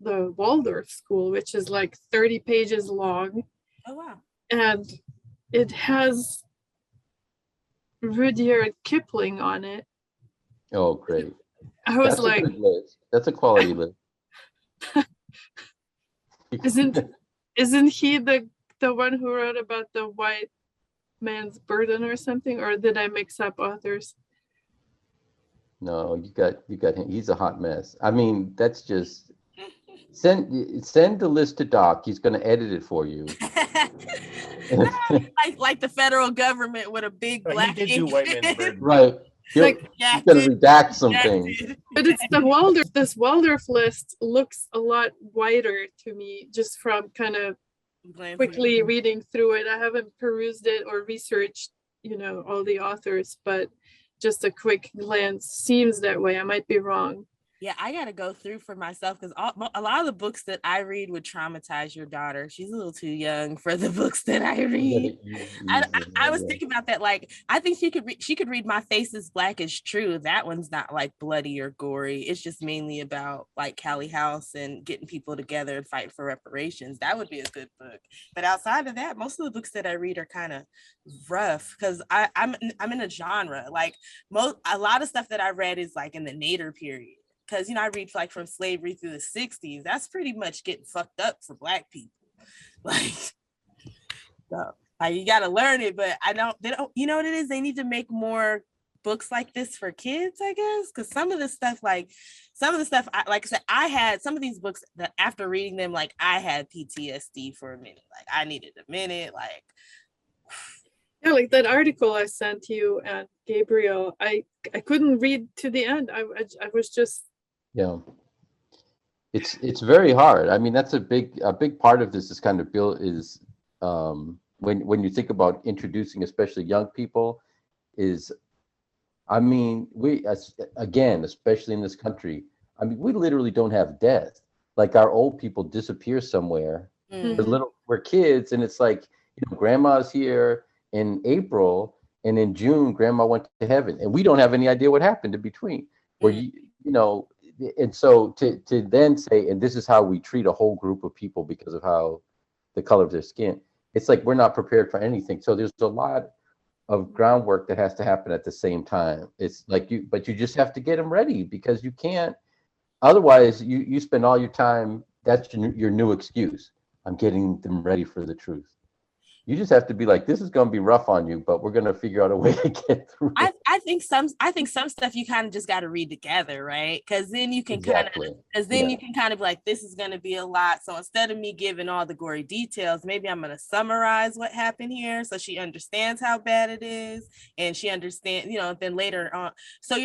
the Waldorf School, which is like 30 pages long. Oh, wow. And it has Rudyard Kipling on it. Oh, great. I was That's like, a good list. That's a quality list. Isn't he the one who wrote about the white man's burden or something? Or did I mix up authors? No, you got him. He's a hot mess. I mean, that's just send the list to Doc. He's going to edit it for you. like the federal government with a big black ink. Do white man's burden. Right. He's going to redact some things. But it's the Waldorf. This Waldorf list looks a lot wider to me, just from kind of quickly reading through it. I haven't perused it or researched, you know, all the authors, but just a quick glance seems that way. I might be wrong. Yeah, I got to go through for myself because a lot of the books that I read would traumatize your daughter. She's a little too young for the books that I read. I was thinking about that. Like, I think she could read My Face is Black is True. That one's not like bloody or gory. It's just mainly about like Callie House and getting people together and fight for reparations. That would be a good book. But outside of that, most of the books that I read are kind of rough because I'm in a genre. Like a lot of stuff that I read is like in the Nader period. Because, I read like from slavery through the 60s. That's pretty much getting fucked up for Black people. Like, so, you got to learn it, but they don't, you know what it is? They need to make more books like this for kids, I guess. Because some of the stuff, like I said, I had some of these books that after reading them, like I had PTSD for a minute. Like I needed a minute, like. Yeah, like that article I sent you and Gabriel, I couldn't read to the end. I was just. Yeah, it's very hard. I mean, that's a big part of this is kind of built is when you think about introducing, especially young people, is, I mean, again, especially in this country, I mean, we literally don't have death. Like our old people disappear somewhere. Mm-hmm. We're kids, and it's like, grandma's here in April, and in June, grandma went to heaven, and we don't have any idea what happened in between. Where and so to then say, and this is how we treat a whole group of people because of how the color of their skin, it's like we're not prepared for anything. So there's a lot of groundwork that has to happen at the same time. It's like but you just have to get them ready because you can't, otherwise you spend all your time, that's your new excuse. I'm getting them ready for the truth. You just have to be like, this is going to be rough on you, but we're going to figure out a way to get through it. I think some stuff you kind of just got to read together, right? Because then you can kind of be like, this is going to be a lot. So instead of me giving all the gory details, maybe I'm going to summarize what happened here so she understands how bad it is, and she understands, then later on. So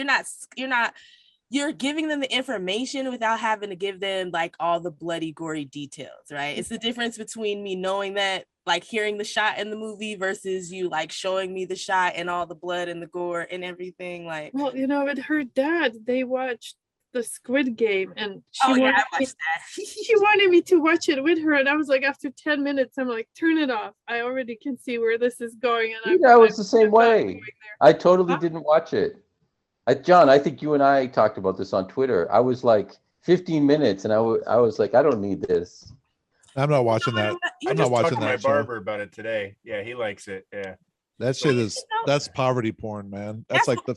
you're giving them the information without having to give them like all the bloody, gory details, right? It's the difference between me knowing that, like hearing the shot in the movie versus you like showing me the shot and all the blood and the gore and everything. Like, well, with her dad, they watched the Squid Game, and I watched that. She wanted me to watch it with her, and I was like, after 10 minutes, I'm like, turn it off. I already can see where this is going. And I was the same way. I totally didn't watch it. John, I think you and I talked about this on Twitter. I was like 15 minutes, and I was like, I don't need this. I'm not watching that. I'm not watching that. My barber about it today. Yeah, he likes it. Yeah. That shit that's poverty porn, man. That's like the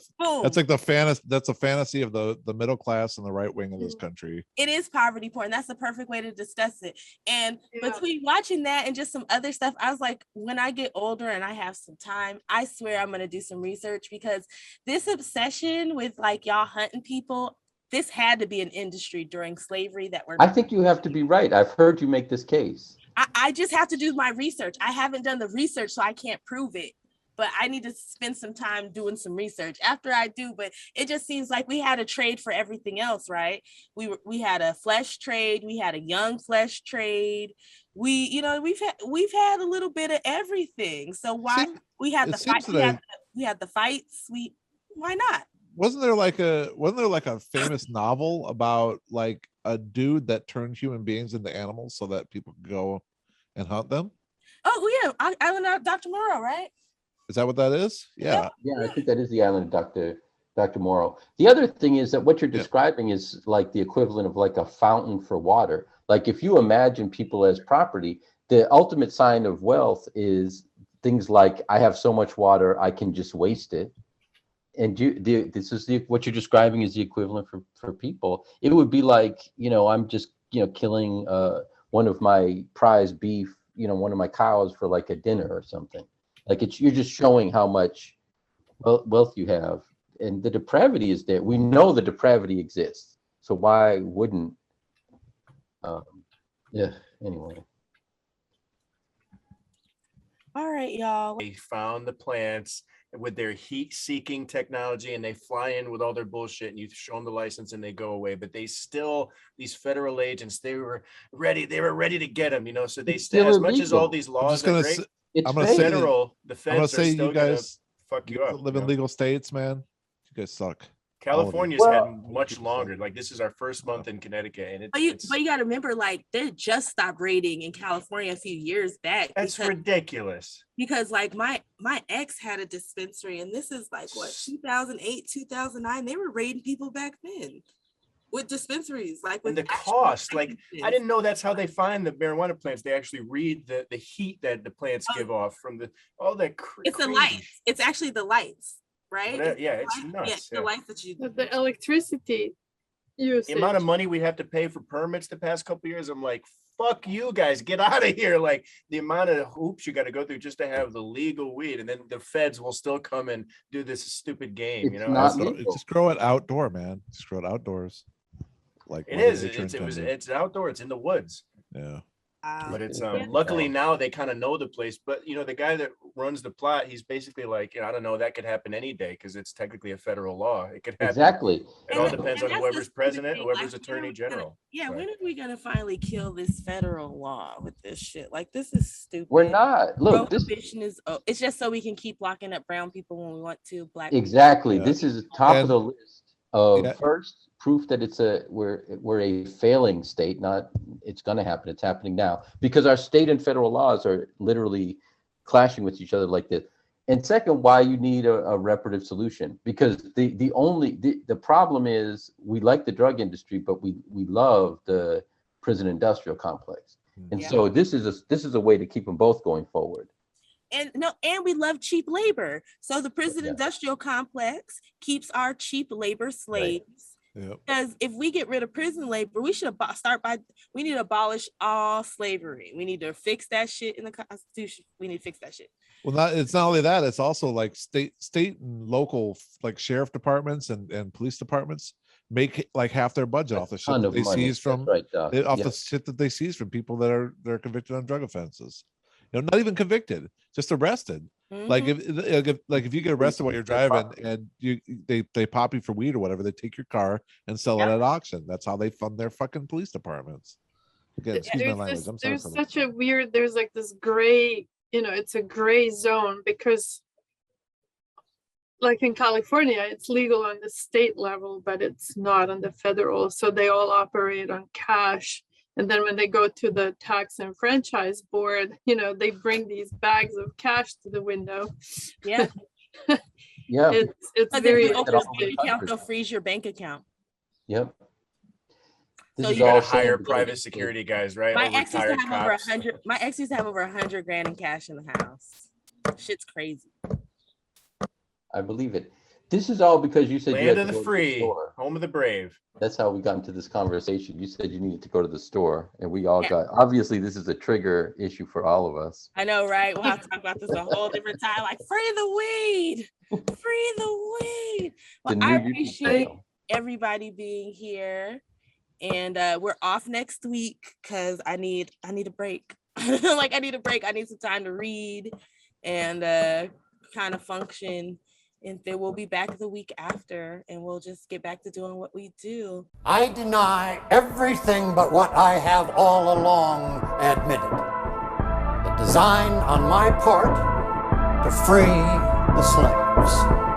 fantasy. That's a fantasy of the middle class and the right wing of this country. It is poverty porn. That's the perfect way to discuss it. And between watching that and just some other stuff, I was like, when I get older and I have some time, I swear I'm gonna do some research, because this obsession with like y'all hunting people, this had to be an industry during slavery that I think you have to be right. I've heard you make this case. I just have to do my research. I haven't done the research, so I can't prove it. But I need to spend some time doing some research after I do. But it just seems like we had a trade for everything else, right? We had a flesh trade. We had a young flesh trade. We've had a little bit of everything. So why we had the fight? We had the fights. Why not? Wasn't there like a famous novel about like a dude that turned human beings into animals so that people could go and hunt them? Oh yeah, Island of Dr. Moreau, right? Is that what that is? Yeah. Yeah, I think that is the Island of Dr. Moreau. The other thing is that what you're describing is like the equivalent of like a fountain for water. Like if you imagine people as property, the ultimate sign of wealth is things like, I have so much water, I can just waste it. And what you're describing is the equivalent for people. It would be like, I'm just, killing one of my prize beef, one of my cows for like a dinner or something. Like you're just showing how much wealth you have, and the depravity is there. We know the depravity exists, so why wouldn't? Anyway. All right, y'all. They found the plants with their heat-seeking technology, and they fly in with all their bullshit, and you show them the license, and they go away. But they still, these federal agents, they were ready to get them. So they still, as much as all these laws are great. I'm gonna say the feds are still you guys fuck you up. Live in legal states, man. You guys suck. California's had much longer. Like this is our first month in Connecticut, and but you got to remember, like they just stopped raiding in California a few years back. That's ridiculous. Because like my ex had a dispensary, and this is like what 2008, 2009. They were raiding people back then with dispensaries, like with the cost. Like I didn't know that's how they find the marijuana plants. They actually read the heat that the plants give off from all that. It's the lights. It's actually the lights. Right? It's nuts. The lights that you the electricity usage. The amount of money we have to pay for permits the past couple of years, I'm like, fuck you guys, get out of here. Like the amount of hoops you got to go through just to have the legal weed, and then the feds will still come and do this stupid game. Just grow it outdoor, man. Just grow it outdoors. Like it is. It's outdoor. It's in the woods. Yeah. But it's luckily now they kind of know the place. But the guy that runs the plot, he's basically like, I don't know, that could happen any day because it's technically a federal law. It could happen. Exactly. It all depends on whoever's president, whoever's attorney general. When are we gonna finally kill this federal law with this shit? Like this is stupid. We're not. Look, prohibition is. It's just so we can keep locking up brown people when we want to. Black. Exactly. People. This is top of the list of first proof that we're a failing state. Not it's going to happen. It's happening now because our state and federal laws are literally clashing with each other like this. And second, why you need a reparative solution, because the problem is we like the drug industry, but we love the prison industrial complex. And so this is a way to keep them both going forward. And we love cheap labor. So the prison industrial complex keeps our cheap labor slaves. Right. Because if we get rid of prison labor, we should we need to abolish all slavery. We need to fix that shit in the Constitution. We need to fix that shit. Well, it's not only that, it's also like state and local, like sheriff departments and police departments make like half their budget off the shit that they seize from the shit that they seize from people that are convicted on drug offenses. Not even convicted, just arrested. Mm-hmm. Like if you get arrested while you're driving and they pop you for weed or whatever, they take your car and sell it at auction. That's how they fund their fucking police departments. Again, excuse my language. I'm sorry. There's such a weird. There's like this gray. It's a gray zone because, like in California, it's legal on the state level, but it's not on the federal. So they all operate on cash. And then when they go to the tax and franchise board, they bring these bags of cash to the window. Yeah. Yeah. It's very interesting. They'll freeze your bank account. Yep. So you gotta hire private security guys, right? My ex used to have over 100. My ex used to have over 100 grand in cash in the house. Shit's crazy. I believe it. This is all because you said land of the free, home of the brave. That's how we got into this conversation. You said you needed to go to the store, and we all got. Obviously, this is a trigger issue for all of us. I know, right? We'll have to talk about this a whole different time. Like, free the weed, free the weed. Well, I appreciate everybody being here, and we're off next week because I need a break. Like, I need a break. I need some time to read and kind of function. And then we'll be back the week after, and we'll just get back to doing what we do. I deny everything but what I have all along admitted. The design on my part to free the slaves.